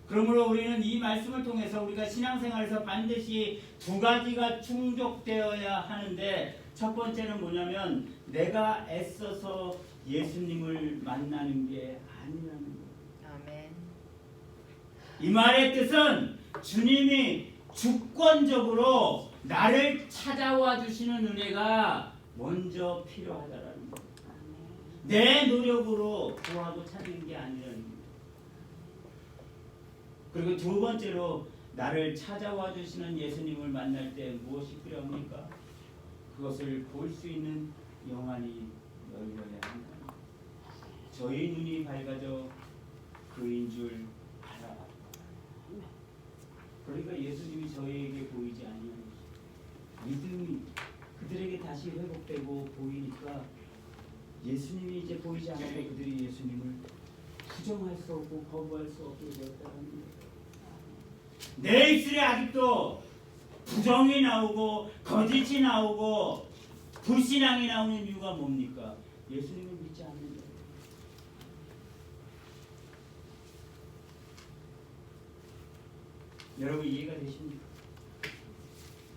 그러므로 우리는 이 말씀을 통해서 우리가 신앙생활에서 반드시 두 가지가 충족되어야 하는데 첫 번째는 뭐냐면 내가 애써서 예수님을 만나는 게 아니라는 거예요. 아멘. 이 말의 뜻은 주님이 주권적으로 나를 찾아와 주시는 은혜가 먼저 필요하다라는 거예요. 내 노력으로 구하고 찾는 게 아니라는 거예요. 그리고 두 번째로 나를 찾아와 주시는 예수님을 만날 때 무엇이 필요합니까? 그것을 볼 수 있는 영안이 열려야 한다. 저희 눈이 밝아져 그인 줄 알아. 그러니까 예수님이 저희에게 보이지 아니하는 믿음이 그들에게 다시 회복되고 보이니까 예수님이 이제 보이지 않아도 그들이 예수님을 부정할 수 없고 거부할 수 없게 되었다는 겁니다. 내 입술에 아직도 부정이 나오고 거짓이 나오고 불신앙이 나오는 이유가 뭡니까? 예수님을 믿지 않는 거예요. 여러분 이해가 되십니까?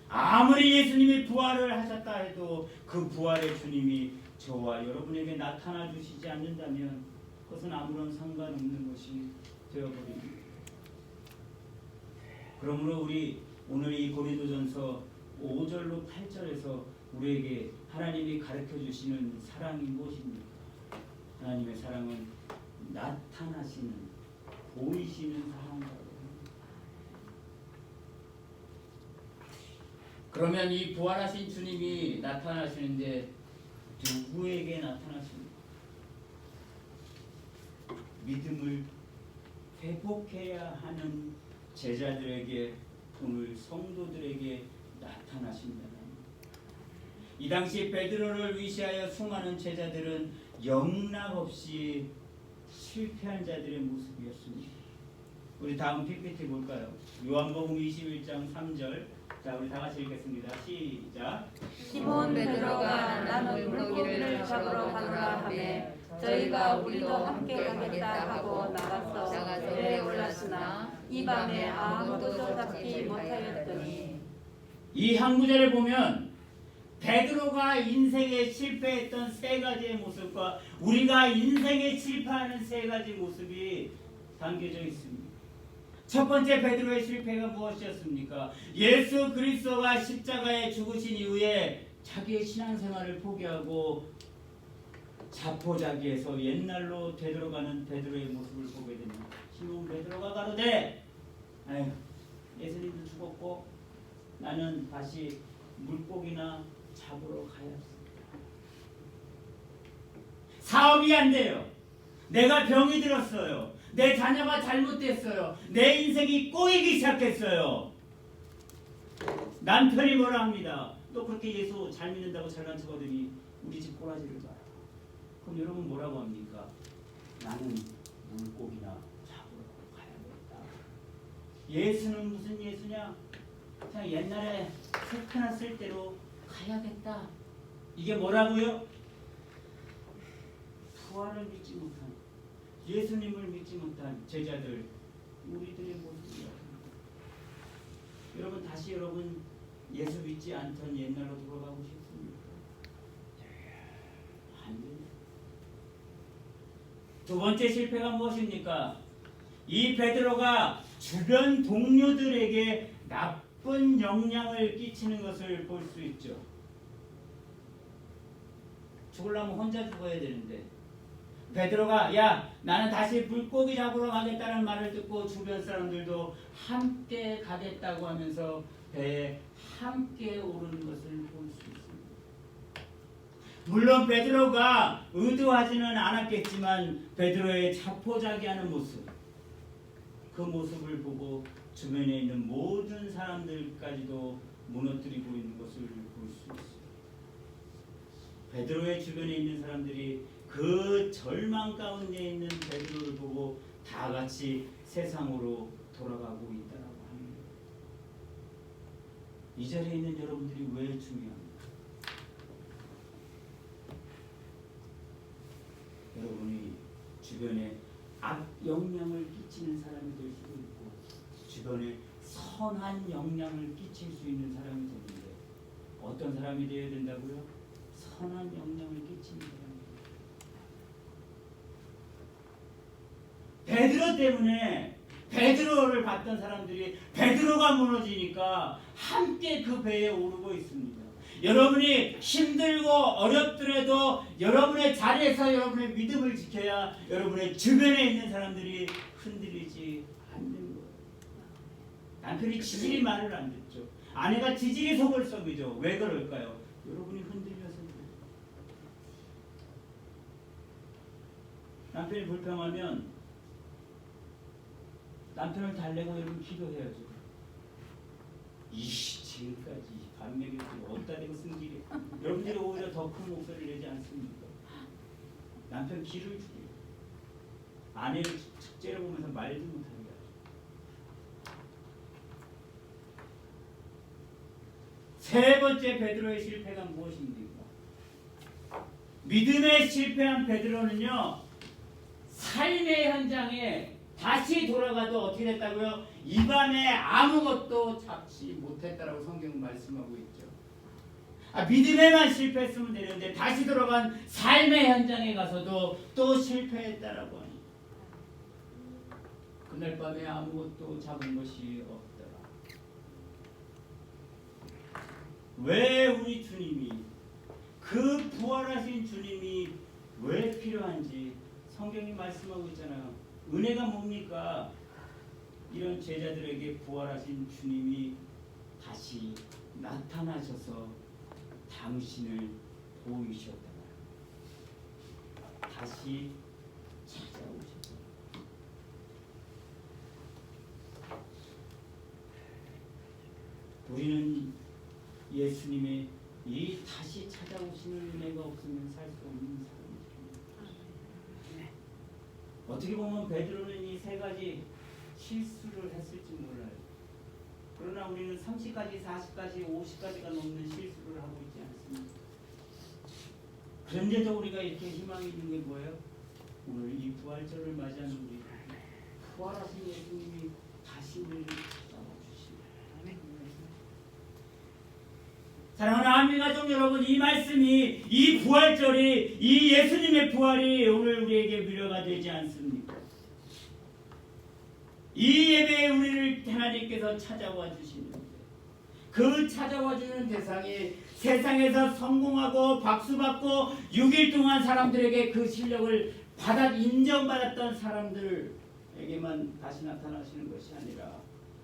아무리 예수님이 부활을 하셨다 해도 그 부활의 주님이 저와 여러분에게 나타나 주시지 않는다면 그것은 아무런 상관없는 것이 되어버립니다. 그러므로 우리 오늘 이 고린도전서 5절로 8절에서 우리에게 하나님이 가르쳐 주시는 사랑이 무엇입니까? 하나님의 사랑은 나타나시는 보이시는 사랑이라고. 그러면 이 부활하신 주님이 나타나시는데 누구에게 나타나십니까? 믿음을 회복해야 하는 제자들에게, 오늘 성도들에게 나타나신다는. 이 당시 베드로를 위시하여 수많은 제자들은 영락없이 실패한 자들의 모습이었습니다. 우리 다음 PPT 볼까요? 요한복음 21장 3절. 자, 우리 다 같이 읽겠습니다. 시작. 시몬 베드로가 나는 물고기를 잡으러 간다 하매 저희가 우리도 함께 가겠다 하고 나가서 배에 올랐으나 이 밤에 아무도 잡지 못하였더니. 이 한 구절을 보면 베드로가 인생에 실패했던 세 가지의 모습과 우리가 인생에 실패하는 세 가지 모습이 담겨져 있습니다. 첫 번째 베드로의 실패가 무엇이었습니까? 예수 그리스도가 십자가에 죽으신 이후에 자기의 신앙생활을 포기하고 자포자기해서 옛날로 되돌아가는 베드로의 모습을 보게 됩니다. 시몬 베드로가 가로되, 아유, 예수님도 죽었고 나는 다시 물고기나 잡으러 가야지. 사업이 안 돼요. 내가 병이 들었어요. 내 자녀가 잘못됐어요. 내 인생이 꼬이기 시작했어요. 남편이 뭐라 합니다. 또 그렇게 예수 잘 믿는다고 잘난 척하더니 우리 집 꼬라지를 봐라. 그럼 여러분 뭐라고 합니까? 나는 물고기나 잡으러 가야겠다. 예수는 무슨 예수냐? 그냥 옛날에 세트나 쓸 대로 가야겠다. 이게 뭐라고요? 부활을 믿지 못한, 예수님을 믿지 못한 제자들, 우리들의 모습이야. 여러분 다시 여러분 예수 믿지 않던 옛날로 돌아가고 싶습니까? 안 돼요. 두 번째 실패가 무엇입니까? 이 베드로가 주변 동료들에게 나쁜 영향을 끼치는 것을 볼 수 있죠. 죽으려면 혼자 죽어야 되는데 베드로가 야 나는 다시 물고기 잡으러 가겠다는 말을 듣고 주변 사람들도 함께 가겠다고 하면서 배에 함께 오르는 것을 볼 수 있습니다. 물론 베드로가 의도하지는 않았겠지만 베드로의 자포자기하는 모습, 그 모습을 보고 주변에 있는 모든 사람들까지도 무너뜨리고 있는 것을 볼 수 있습니다. 베드로의 주변에 있는 사람들이 그 절망 가운데 있는 베드로를 보고 다 같이 세상으로 돌아가고 있다라고 합니다. 이 자리에 있는 여러분들이 왜 중요합니까? 여러분이 주변에 악 영향을 끼치는 사람이 될 수도 있고 주변에 선한 영향을 끼칠 수 있는 사람이 되는데 어떤 사람이 되어야 된다고요? 선한 영향을 끼치는 사람. 베드로 때문에 베드로를 봤던 사람들이 베드로가 무너지니까 함께 그 배에 오르고 있습니다. 여러분이 힘들고 어렵더라도 여러분의 자리에서 여러분의 믿음을 지켜야 여러분의 주변에 있는 사람들이 흔들리지 않는 거예요. 남편이 지질이 말을 안 듣죠. 아내가 지질이 속을 썩이죠. 왜 그럴까요? 여러분이 흔들려서 그래요. 남편이 불평하면 남편을 달래고 여러분 기도해야죠. 지금까지 반맥이 어디다 대고 승질이. 여러분들이 오히려 더 큰 목소리를 내지 않습니까? 남편 기를 죽여요. 아내를 툭 째려보면서 말도 못하게 하죠. 세 번째 베드로의 실패가 무엇입니까? 믿음에 실패한 베드로는요, 삶의 현장에 다시 돌아가도 어떻게 됐다고요? 입안에 아무것도 잡지 못했다라고 성경은 말씀하고 있죠. 믿음에만 실패했으면 되는데 다시 돌아간 삶의 현장에 가서도 또 실패했다라고 하니 그날 밤에 아무것도 잡은 것이 없더라. 왜 우리 주님이, 그 부활하신 주님이 왜 필요한지 성경이 말씀하고 있잖아요. 은혜가 뭡니까? 이런 제자들에게 부활하신 주님이 다시 나타나셔서 당신을 보이셨다. 다시 찾아오셨다. 우리는 예수님의 이 다시 찾아오시는 은혜가 없으면 살 수 없는 사람입니다. 어떻게 보면 베드로는 이 세 가지 실수를 했을지 몰라요. 그러나 우리는 30가지, 40가지, 50가지가 넘는 실수를 하고 있지 않습니까? 그런데도 우리가 이렇게 희망이 있는 게 뭐예요? 오늘 이 부활절을 맞이하는 우리 부활하신 예수님이 다시 우리를 찾아와 주십니다. 사랑하는 한민가족 여러분, 이 말씀이, 이 부활절이, 이 예수님의 부활이 오늘 우리에게 위로가 되지 않습니까? 이 예배에 우리를 하나님께서 찾아와 주시는데 그 찾아와 주는 대상이 세상에서 성공하고 박수받고 6일 동안 사람들에게 그 실력을 인정받았던 사람들에게만 다시 나타나시는 것이 아니라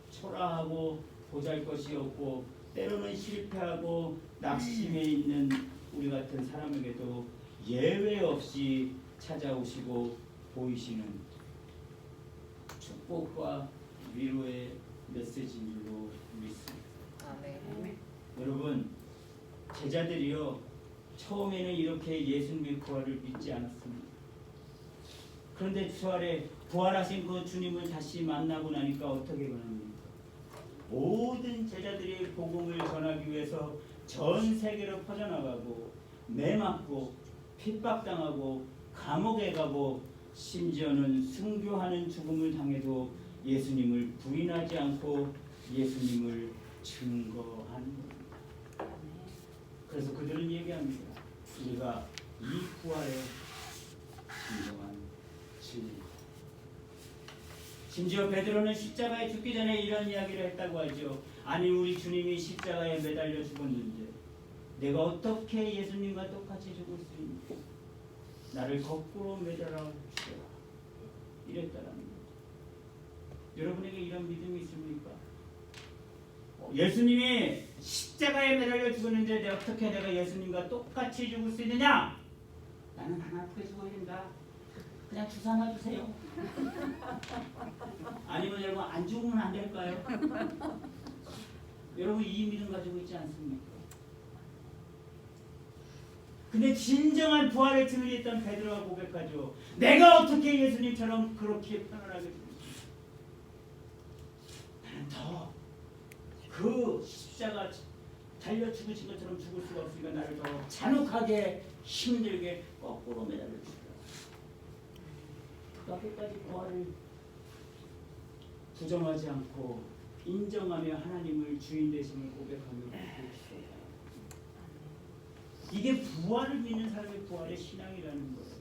초라하고 보잘것이 없고 때로는 실패하고 낙심해 있는 우리 같은 사람에게도 예외 없이 찾아오시고 보이시는 축복과 위로의 메시지인 줄로 믿습니다. 아멘. 여러분, 제자들이요, 처음에는 이렇게 예수님의 부활을 믿지 않았습니다. 그런데 부활하신 그 주님을 다시 만나고 나니까 어떻게 변합니까? 모든 제자들이 복음을 전하기 위해서 전 세계로 퍼져나가고 매맞고 핍박당하고 감옥에 가고 심지어는 순교하는 죽음을 당해도 예수님을 부인하지 않고 예수님을 증거하는 겁니다. 그래서 그들은 얘기합니다. 우리가 이 부활의 진정한 진리. 심지어 베드로는 십자가에 죽기 전에 이런 이야기를 했다고 하죠. 아니, 우리 주님이 십자가에 매달려 죽었는데 내가 어떻게 예수님과 똑같이 죽을 수 있는가? 나를 거꾸로 매달아 주세요. 이랬다라는 거죠. 여러분에게 이런 믿음이 있습니까? 예수님이 십자가에 매달려 죽었는데 내가 예수님과 똑같이 죽을 수 있느냐? 나는 안 아프게 죽어야 된다. 그냥 주사 놔주세요. 아니면 여러분 안 죽으면 안 될까요? 여러분 이 믿음 가지고 있지 않습니까? 근데 진정한 부활의 증언했던 베드로가 고백하죠. 내가 어떻게 예수님처럼 그렇게 편안하게 죽을까? 나는 더 그 십자가 달려 죽으신 것처럼 죽을 수가 없으니까 나를 더 잔혹하게 힘들게 거꾸로 매달려 주시라. 그 앞에까지 부활을 부정하지 않고 인정하며 하나님을 주인 되심을 고백하며 있어요. 이게 부활을 믿는 사람의 부활의 신앙이라는 거예요.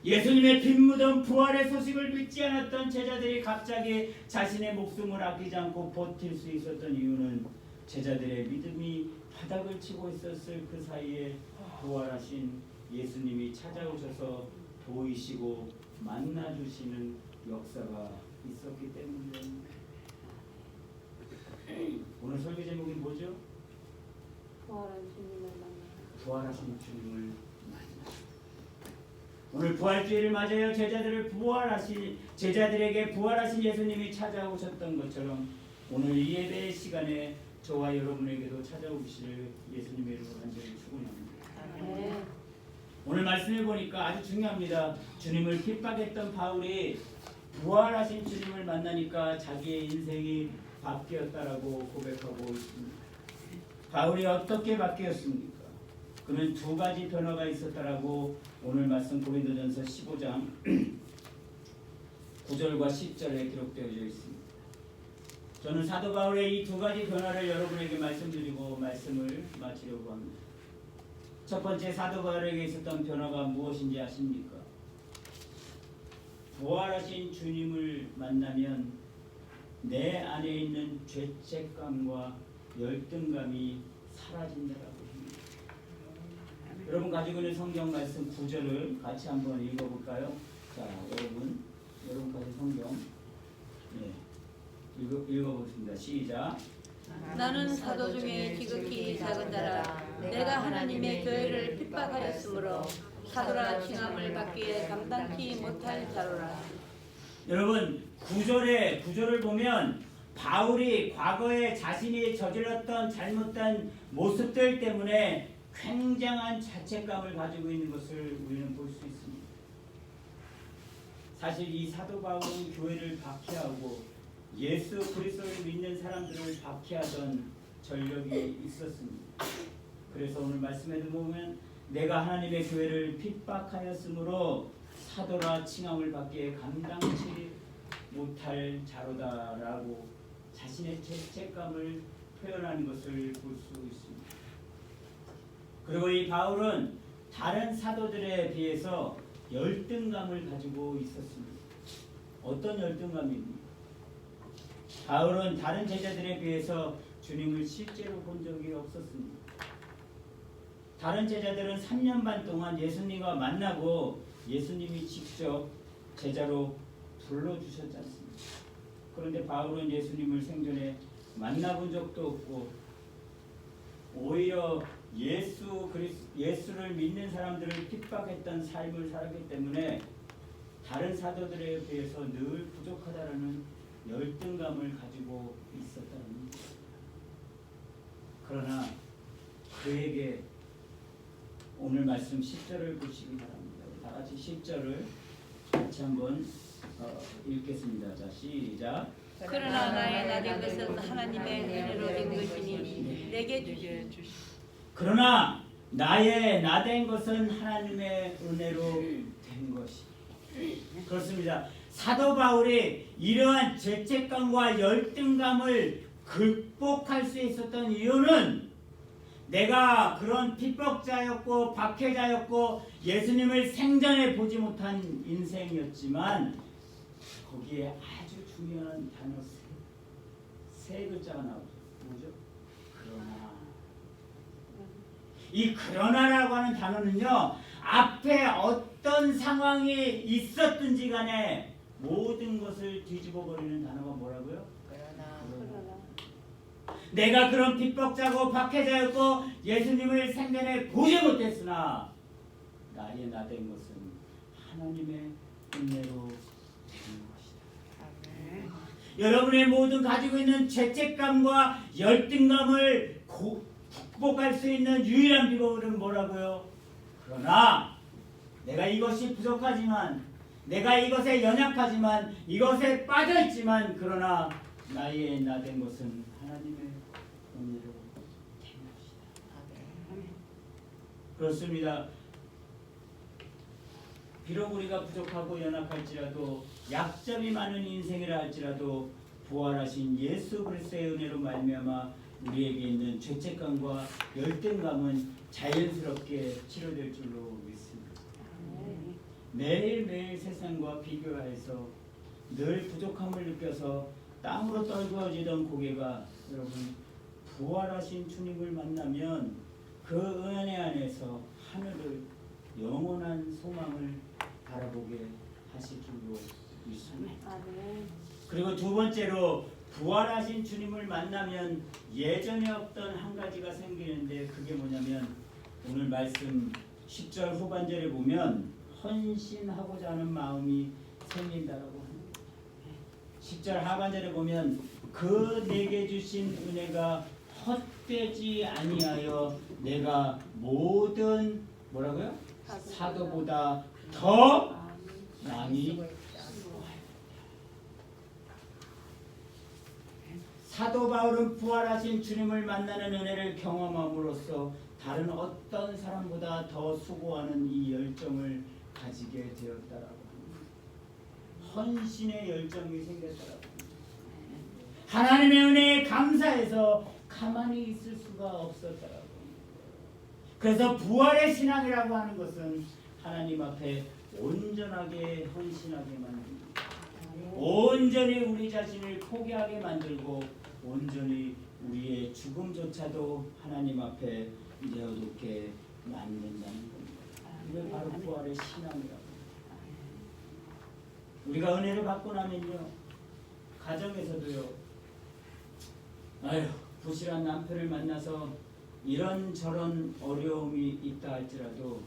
예수님의 빈무덤 부활의 소식을 믿지 않았던 제자들이 갑자기 자신의 목숨을 아끼지 않고 버틸 수 있었던 이유는 제자들의 믿음이 바닥을 치고 있었을 그 사이에 부활하신 예수님이 찾아오셔서 보이시고 만나주시는 역사가 있었기 때문입니다. 오늘 설교 제목이 뭐죠? 부활하신 주님을 만나. 오늘 부활주의를 맞아요. 제자들에게 부활하신 예수님이 찾아오셨던 것처럼 오늘 이 예배 시간에 저와 여러분에게도 찾아오시를 예수님의 이름으로 간절히 축원합니다. 오늘 말씀을 보니까 아주 중요합니다. 주님을 핍박했던 바울이 부활하신 주님을 만나니까 자기의 인생이 바뀌었다라고 고백하고 있습니다. 바울이 어떻게 바뀌었습니까? 그는 두 가지 변화가 있었다라고 오늘 말씀 고린도전서 15장 9절과 10절에 기록되어져 있습니다. 저는 사도 바울의 이 두 가지 변화를 여러분에게 말씀드리고 말씀을 마치려고 합니다. 첫 번째, 사도 바울에게 있었던 변화가 무엇인지 아십니까? 부활하신 주님을 만나면 내 안에 있는 죄책감과 열등감이 사라진다라고 합니다. 여러분 가지고 있는 성경 말씀 9절을 같이 한번 읽어볼까요? 자, 여러분까지 성경 읽어보겠습니다. 시작. 나는 사도 중에 지극히 작은 자라 내가 하나님의 교회를 핍박하였으므로 사도라 칭함을 받기에 감당치 못할 자로라. 여러분 9절을 보면 바울이 과거에 자신이 저질렀던 잘못된 모습들 때문에 굉장한 자책감을 가지고 있는 것을 우리는 볼 수 있습니다. 사실 이 사도 바울은 교회를 박해하고 예수 그리스도를 믿는 사람들을 박해하던 전력이 있었습니다. 그래서 오늘 말씀에도 보면 내가 하나님의 교회를 핍박하였으므로 사도라 칭함을 받기에 감당치 못할 자로다라고 자신의 죄책감을 표현하는 것을 볼 수 있습니다. 그리고 이 바울은 다른 사도들에 비해서 열등감을 가지고 있었습니다. 어떤 열등감입니까? 바울은 다른 제자들에 비해서 주님을 실제로 본 적이 없었습니다. 다른 제자들은 3년 반 동안 예수님과 만나고 예수님이 직접 제자로 불러주셨지 않습니까? 그런데 바울은 예수님을 생전에 만나본 적도 없고 오히려 예수를 믿는 사람들을 핍박했던 삶을 살았기 때문에 다른 사도들에 비해서 늘 부족하다라는 열등감을 가지고 있었다는 것입니다. 그러나 그에게 오늘 말씀 10절을 보시기 바랍니다. 다 같이 10절을 같이 한번 읽겠습니다. 자, 시작. 그러나 나의 나된 것은 하나님의 은혜로 된 것이니 내게 주시. 그러나 나의 나된 것은 하나님의 은혜로 된 것이. 그렇습니다. 사도 바울이 이러한 죄책감과 열등감을 극복할 수 있었던 이유는 내가 그런 핍박자였고 박해자였고 예수님을 생전에 보지 못한 인생이었지만 거기에 아주 중요한 단어 세 글자가 나오죠. 뭐죠? 그러나. 이 그러나라고 하는 단어는요, 앞에 어떤 상황이 있었든지 간에 모든 것을 뒤집어 버리는 단어가 뭐라고요? 그러나. 내가 그런 핍박자고 박해자였고 예수님을 생전에 보지 못했으나 나의 나된 것은 하나님의 은혜로 된 것이다. 여러분의 모든 가지고 있는 죄책감과 열등감을 극복할 수 있는 유일한 비법은 뭐라고요? 그러나 내가 이것이 부족하지만 내가 이것에 연약하지만 이것에 빠져있지만 그러나 나의 나된 것은 하나님의 은혜로 된 것이다. 그렇습니다. 비록 우리가 부족하고 연약할지라도 약점이 많은 인생이라 할지라도 부활하신 예수 그리스도의 은혜로 말미암아 우리에게 있는 죄책감과 열등감은 자연스럽게 치료될 줄로 믿습니다. 매일매일 세상과 비교하여서 늘 부족함을 느껴서 땅으로 떨구어지던 고개가 여러분 부활하신 주님을 만나면 그 은혜 안에서 하늘을 영원한 소망을 바라보게 하실 줄로 믿습니다. 아멘. 그리고 두 번째로 부활하신 주님을 만나면 예전에 없던 한 가지가 생기는데 그게 뭐냐면 오늘 말씀 10절 후반절에 보면 헌신하고자 하는 마음이 생긴다라고 합니다. 10절 하반절에 보면 그 내게 주신 은혜가 헛되지 아니하여 내가 모든 뭐라고요? 사도보다 더 많이 사도 바울은 부활하신 주님을 만나는 은혜를 경험함으로써 다른 어떤 사람보다 더 수고하는 이 열정을 가지게 되었다라고 합니다. 헌신의 열정이 생겼다라고 합니다. 하나님의 은혜에 감사해서 가만히 있을 수가 없었다라고 합니다. 그래서 부활의 신앙이라고 하는 것은 하나님 앞에 온전하게 헌신하게 만듭니다. 온전히 우리 자신을 포기하게 만들고 온전히 우리의 죽음조차도 하나님 앞에 내어놓게 만든다는 겁니다. 이게 바로 부활의 신앙이라고 합니다. 우리가 은혜를 받고 나면요 가정에서도요 부실한 남편을 만나서 이런저런 어려움이 있다 할지라도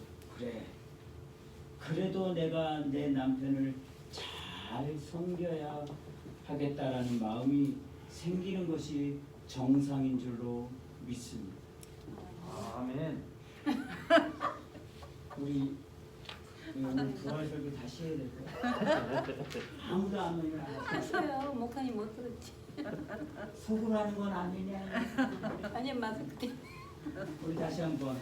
그래도 내가 내 남편을 잘 섬겨야 하겠다라는 마음이 생기는 것이 정상인 줄로 믿습니다. 아멘. 우리 오늘 부활 설교 다시 해야 될까요? 아무도 아멘을 안 하세요. 했어요. 목사님 못 들었지. 속으로 하는 건 아니냐? 아니 맞을 때. 우리 다시 한번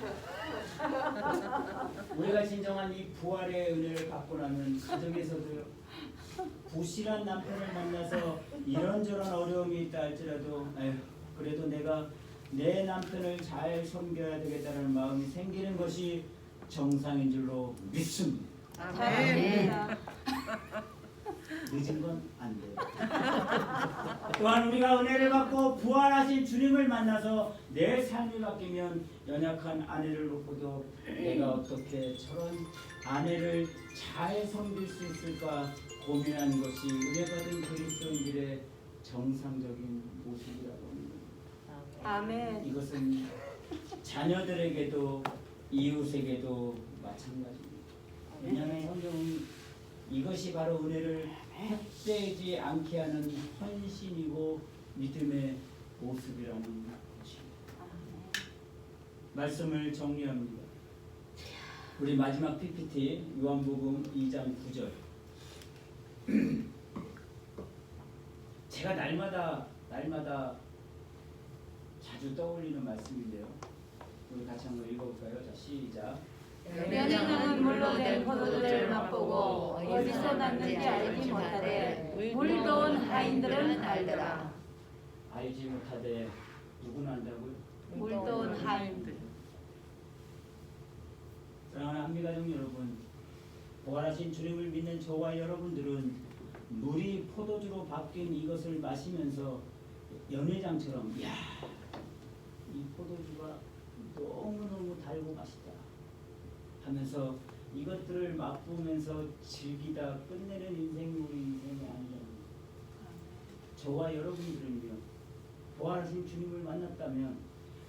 우리가 진정한 이 부활의 은혜를 받고 나면 가정에서도요 부실한 남편을 만나서 이런저런 어려움이 있다 할지라도 그래도 내가 내 남편을 잘 섬겨야 되겠다는 마음이 생기는 것이 정상인 줄로 믿습니다. 잘합니다. 늦은 건 안 돼요. 또한 우리가 은혜를 받고 부활하신 주님을 만나서 내 삶이 바뀌면 연약한 아내를 놓고도 내가 어떻게 저런 아내를 잘 섬길 수 있을까 고민하는 것이 은혜 받은 그리스도인들의 정상적인 모습이라고 합니다. 아멘. 이것은 자녀들에게도 이웃에게도 마찬가지입니다. 왜냐하면 성경은 이것이 바로 은혜를 헛되지 않게 하는 헌신이고 믿음의 모습이라는 것입니다. 말씀을 정리합니다. 우리 마지막 PPT 요한복음 2장 9절. 제가 날마다 자주 떠올리는 말씀인데요. 우리 같이 한번 읽어볼까요? 자, 시작. 연인은 물로 된 포도주를 맛보고 어디서 났는지 알지 못하되 물도온 하인들은 알더라. 알지 못하되 누구는 안다고요? 물도온 하인들. 사랑하는 한미가족 여러분, 부활하신 주님을 믿는 저와 여러분들은 물이 포도주로 바뀐 이것을 마시면서 연회장처럼 이 포도주가 너무너무 달고 맛있다 하면서 이것들을 맛보면서 즐기다 끝내는 인생이 우리 인생이 아니라는 저와 여러분들은요 부활하신 주님을 만났다면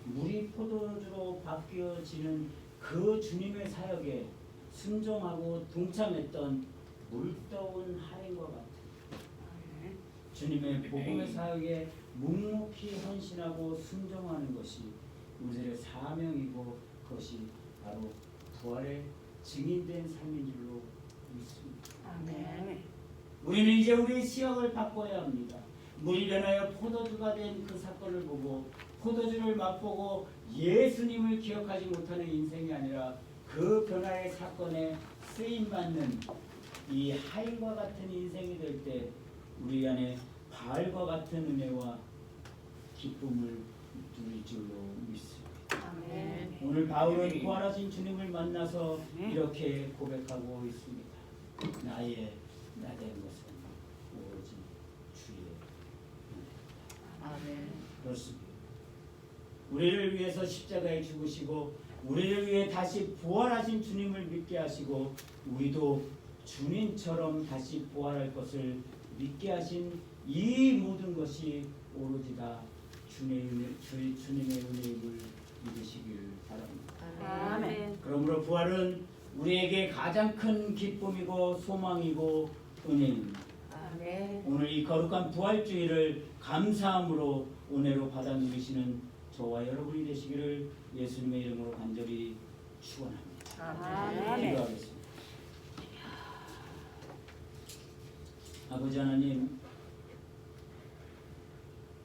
물이 포도주로 바뀌어지는 그 주님의 사역에 순종하고 동참했던 물떠온 하인과 같은 주님의 복음의 사역에 묵묵히 헌신하고 순종하는 것이 우리들의 사명이고 그것이 바로 부활의 증인된 삶인 줄로 믿습니다. 아멘. 우리는 이제 우리의 시각을 바꿔야 합니다. 물이 변하여 포도주가 된 그 사건을 보고 포도주를 맛보고 예수님을 기억하지 못하는 인생이 아니라 그 변화의 사건에 쓰임받는 이 하인과 같은 인생이 될 때 우리 안에 바알과 같은 은혜와 기쁨을 누릴 줄로 믿습니다. 아멘. 오늘 바울은 부활하신 주님을 만나서 이렇게 고백하고 있습니다. 나의 나된 것은 오직 주의 은혜다. 아멘. 그렇습니다. 우리를 위해서 십자가에 죽으시고 우리를 위해 다시 부활하신 주님을 믿게 하시고 우리도 주님처럼 다시 부활할 것을 믿게 하신 이 모든 것이 오로지 다 주님의 은혜임을 믿으시길 바랍니다. 아멘. 그러므로 부활은 우리에게 가장 큰 기쁨이고 소망이고 은혜입니다. 아멘. 오늘 이 거룩한 부활주의를 감사함으로 은혜로 받아 누리시는 저와 여러분이 되시기를 예수님의 이름으로 간절히 축원합니다. 아멘. 기도하겠습니다. 아버지 하나님,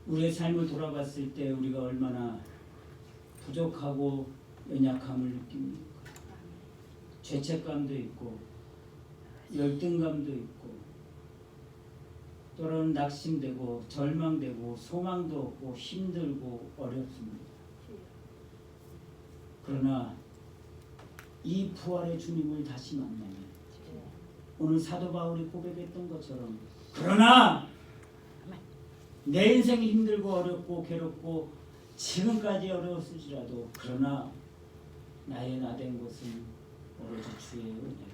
우리의 삶을 돌아봤을 때 우리가 얼마나 부족하고 연약함을 느낍니까? 죄책감도 있고 열등감도 있고 때로는 낙심되고 절망되고 소망도 없고 힘들고 어렵습니다. 그러나 이 부활의 주님을 다시 만나면 오늘 사도 바울이 고백했던 것처럼 그러나 내 인생이 힘들고 어렵고 괴롭고 지금까지 어려웠을지라도 그러나 나의 나된 것은 오로지 주의 은혜로다.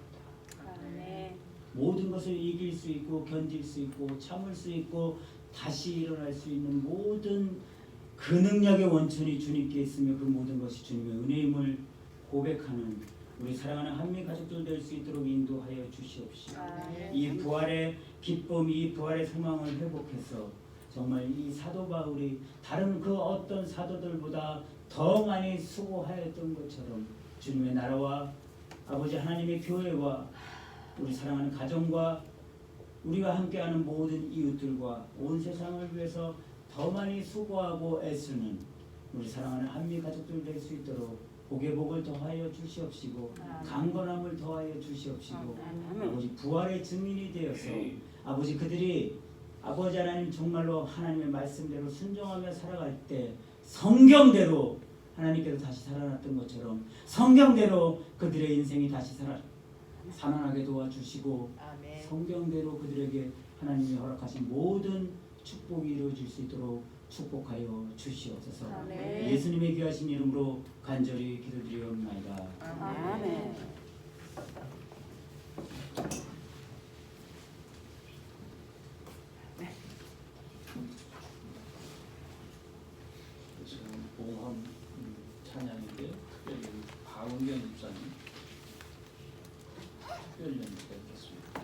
아멘. 모든 것을 이길 수 있고 견딜 수 있고 참을 수 있고 다시 일어날 수 있는 모든 그 능력의 원천이 주님께 있으며 그 모든 것이 주님의 은혜임을 고백하는 우리 사랑하는 한미 가족들 될 수 있도록 인도하여 주시옵시고 이 부활의 기쁨, 이 부활의 소망을 회복해서 정말 이 사도 바울이 다른 그 어떤 사도들보다 더 많이 수고하였던 것처럼 주님의 나라와 아버지 하나님의 교회와 우리 사랑하는 가정과 우리와 함께하는 모든 이웃들과 온 세상을 위해서 더 많이 수고하고 애쓰는 우리 사랑하는 한미 가족들 될 수 있도록 복의 복을 더하여 주시옵시고 강건함을 더하여 주시옵시고 아버지 부활의 증인이 되어서 아버지 그들이 아버지 하나님 정말로 하나님의 말씀대로 순종하며 살아갈 때 성경대로 하나님께서 다시 살아났던 것처럼 성경대로 그들의 인생이 다시 살아나게 도와주시고 성경대로 그들에게 하나님이 허락하신 모든 축복이 이루어질 수 있도록 축복하여 주시옵소서. 예수님의 귀하신 이름으로 간절히 기도드리옵나이다. 아멘. 지금 봉헌 찬양인데 특별히 박은경 집사님 특별 연주가 있겠습니다.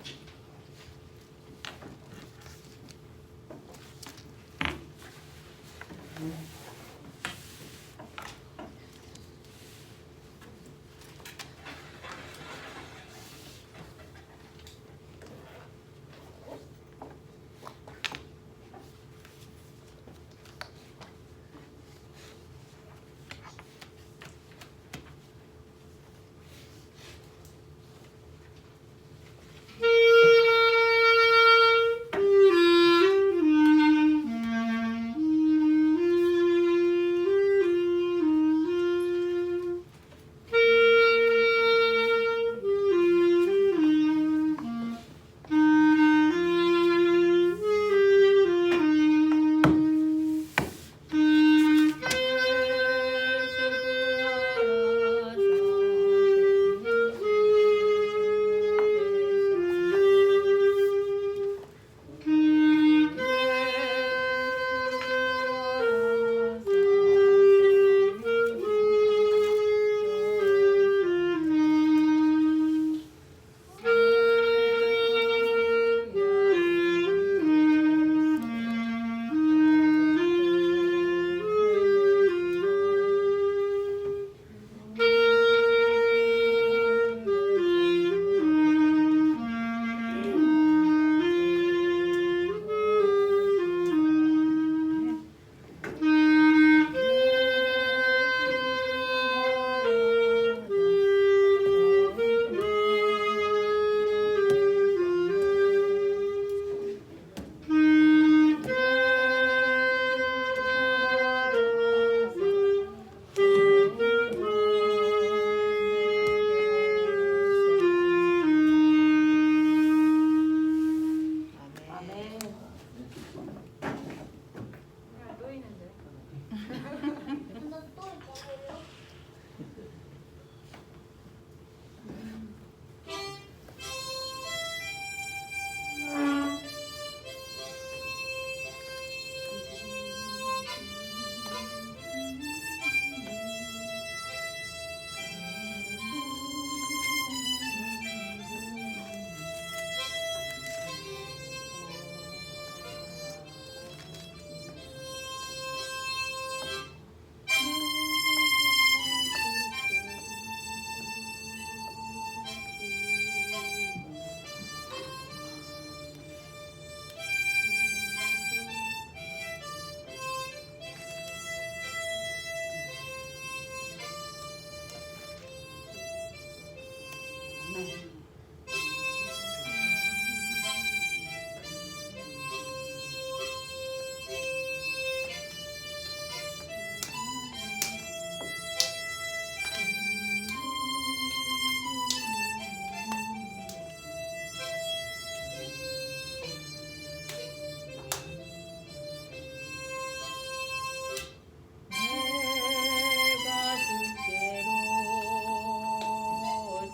내가 주께로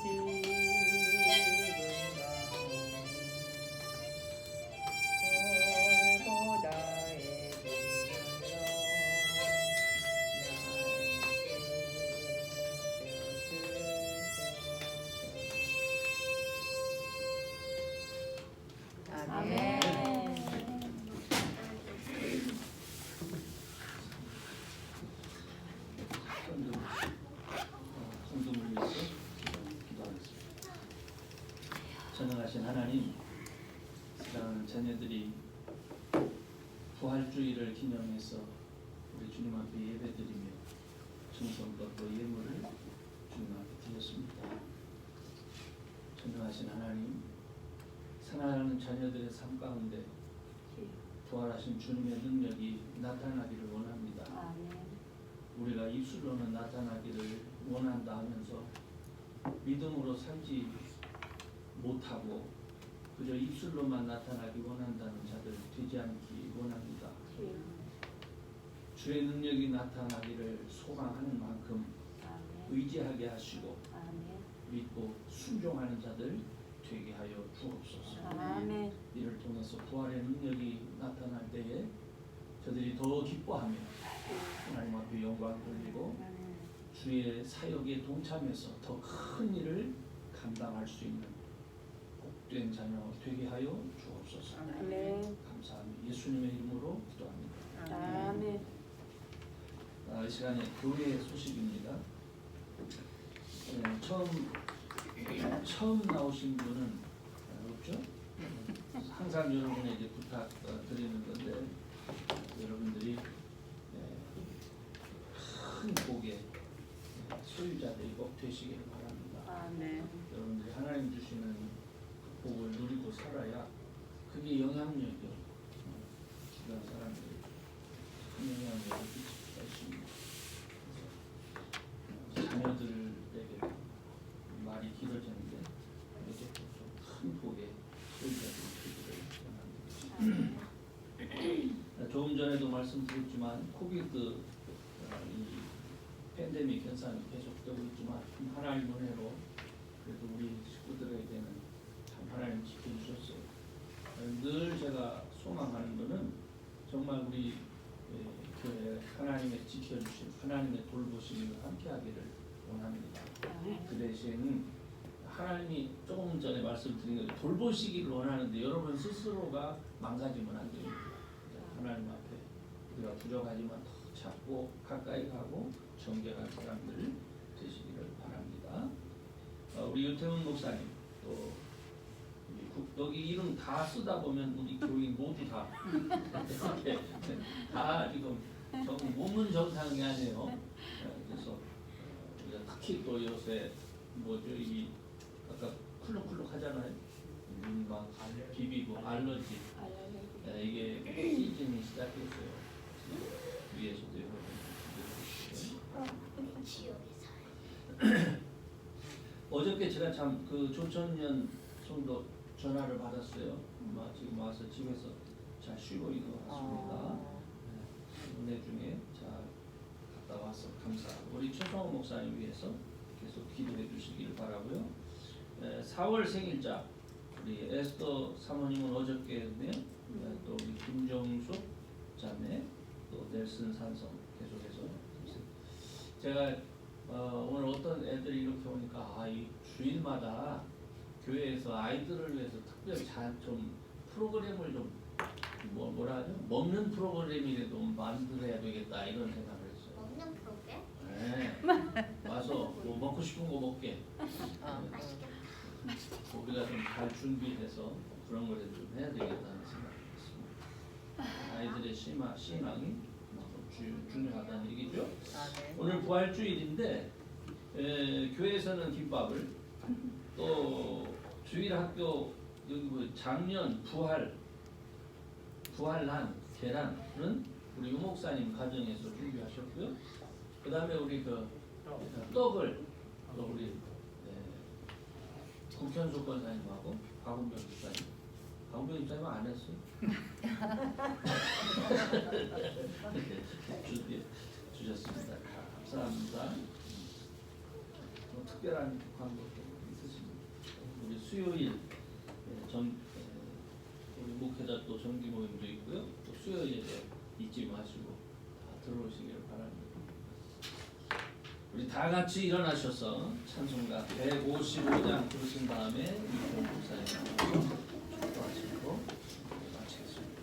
지른가 돌보다에 아멘. 성도를 위해서 기도하겠습니다. 전능하신 하나님, 사랑하는 자녀들이 부활주의를 기념해서 우리 주님 앞에 예배드리며 정성껏 예물을 주님 앞에 드렸습니다. 전능하신 하나님, 사랑하는 자녀들의 삶 가운데 부활하신 주님의 능력이 나타나기를 원합니다. 우리가 입술로는 나타나기를 원한다 하면서 믿음으로 살지 못하고 그저 입술로만 나타나기 원한다는 자들 되지 않기 원합니다. 주의 능력이 나타나기를 소망하는 만큼 의지하게 하시고 믿고 순종하는 자들 되게 하여 주옵소서. 아멘. 이를 통해서 부활의 능력이 나타날 때에 저들이 더 기뻐하며 하나님 앞에 영광 돌리고 주의 사역에 동참해서 더 큰 일을 감당할 수 있는 복된 자녀 되게 하여 주옵소서. 아멘. 감사합니다. 예수님의 이름으로 기도합니다. 아멘. 이 시간에 교회 소식입니다. 처음 나오신 분은 없죠? 항상 여러분에게 부탁드리는 건데 여러분들이 큰 복의 소유자들이 꼭 되시기를 바랍니다. 아멘. 여러분들이 하나님 주시는 그 복을 누리고 살아야 그게 영향력이 주변 사람들이 큰 영향력을 끼칠 수가 있습니다. 그래서 자녀들에게 말이 길어지는데 이렇게 큰 복의 소유자들이 되기를 원합니다. 조금 전에도 말씀드렸지만 코비드 이 팬데믹 현상이 계속되고 있지만 하나님 은혜로 그래도 우리 식구들에게는 참 하나님 지켜주셨어요. 늘 제가 소망하는 것은 정말 우리 교회 하나님의 지켜주신 하나님의 돌보심을 함께하기를 원합니다. 그 대신 하나님이 조금 전에 말씀드린 것처럼 돌보시기를 원하는데 여러분 스스로가 망가지면 안 됩니다. 하나님 앞에 우리가 부족하지만 더 찾고 가까이 가고 정결한 사람들 되시기를 바랍니다. 우리 유태훈 목사님 또 여기 이름 다 쓰다 보면 우리 교인 모두 다 이렇게 다 지금 몸은 정상이 아니에요. 그래서 우리가 특히 또 요새 뭐죠 이 아까 쿨룩쿨룩 하잖아요. 민망 비비고 알러지 이게 시즌이 시작했어요. 위에서도 어저께 제가 참 그 조천년 성도 전화를 받았어요. 지금 와서 집에서 잘 쉬고 있는 것 같습니다. 은혜 중에 잘 갔다 와서 감사하고 우리 최성호 목사님 위해서 계속 기도해 주시기를 바라고요. 4월 생일자 우리 에스더 사모님은 어저께네요. 또 우리 김정숙 자매 또 넬슨 산성 계속해서 제가 오늘 어떤 애들이 이렇게 오니까 이 주일마다 교회에서 아이들을 위해서 특별히 좀 프로그램을 좀 뭐라 하죠? 먹는 프로그램이라도 만들어야 되겠다 이런 생각을 했어요. 먹는 프로그램? 네. 와서 뭐 먹고 싶은 거 먹게. 맛있겠다. 우리가 좀 잘 준비해서 그런 거를 좀 해야 되겠다는 생각이 있습니다. 아이들의 신앙이 중요하다는 얘기죠. 오늘 부활주일인데 교회에서는 김밥을 또 주일학교 여기 뭐 작년 부활난 계란은 우리 유 목사님 가정에서 준비하셨고요. 그 다음에 우리 그 떡을 또 우리 국현수 권사님하고 박은병 집사님, 박은병 집사님 안 했어요. 주셨습니다. 감사합니다. 뭐 특별한 광고도 있으십니다. 우리 수요일 우리 목회자 또 정기 모임도 있고요. 또 수요일에 잊지 마시고 다 들어오시기를 바랍니다. 우리 다 같이 일어나셔서 찬송가 155장 부르신 다음에 이동 목사님 축도하시고 마치겠습니다.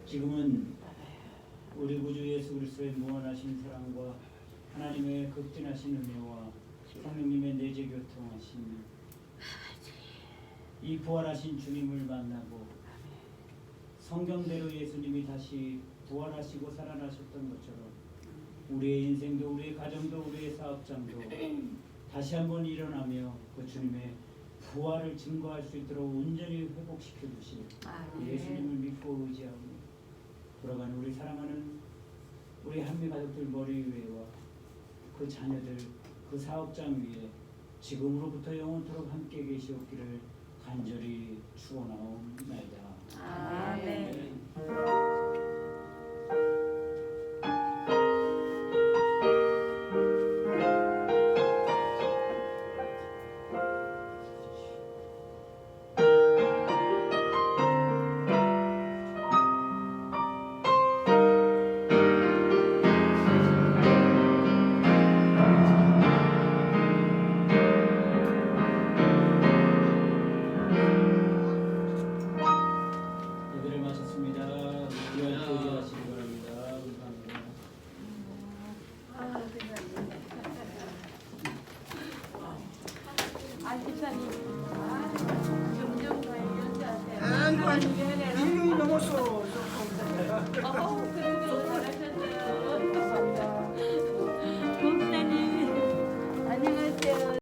지금은 우리 구주 예수 그리스도의 무한하신 사랑과 하나님의 극진하신 은혜와 성령님의 내재 교통하신 이 부활하신 주님을 만나고 성경대로 예수님이 다시 부활하시고 살아나셨던 것처럼 우리의 인생도 우리의 가정도 우리의 사업장도 다시 한번 일어나며 그 주님의 부활을 증거할 수 있도록 온전히 회복시켜 주실 예수님을 믿고 의지하고 돌아가는 우리 사랑하는 우리 한미 가족들 머리 위에와 그 자녀들 그 사업장 위에 지금으로부터 영원토록 함께 계시옵기를 간절히 축원하옵나이다. 아멘. 안 집사님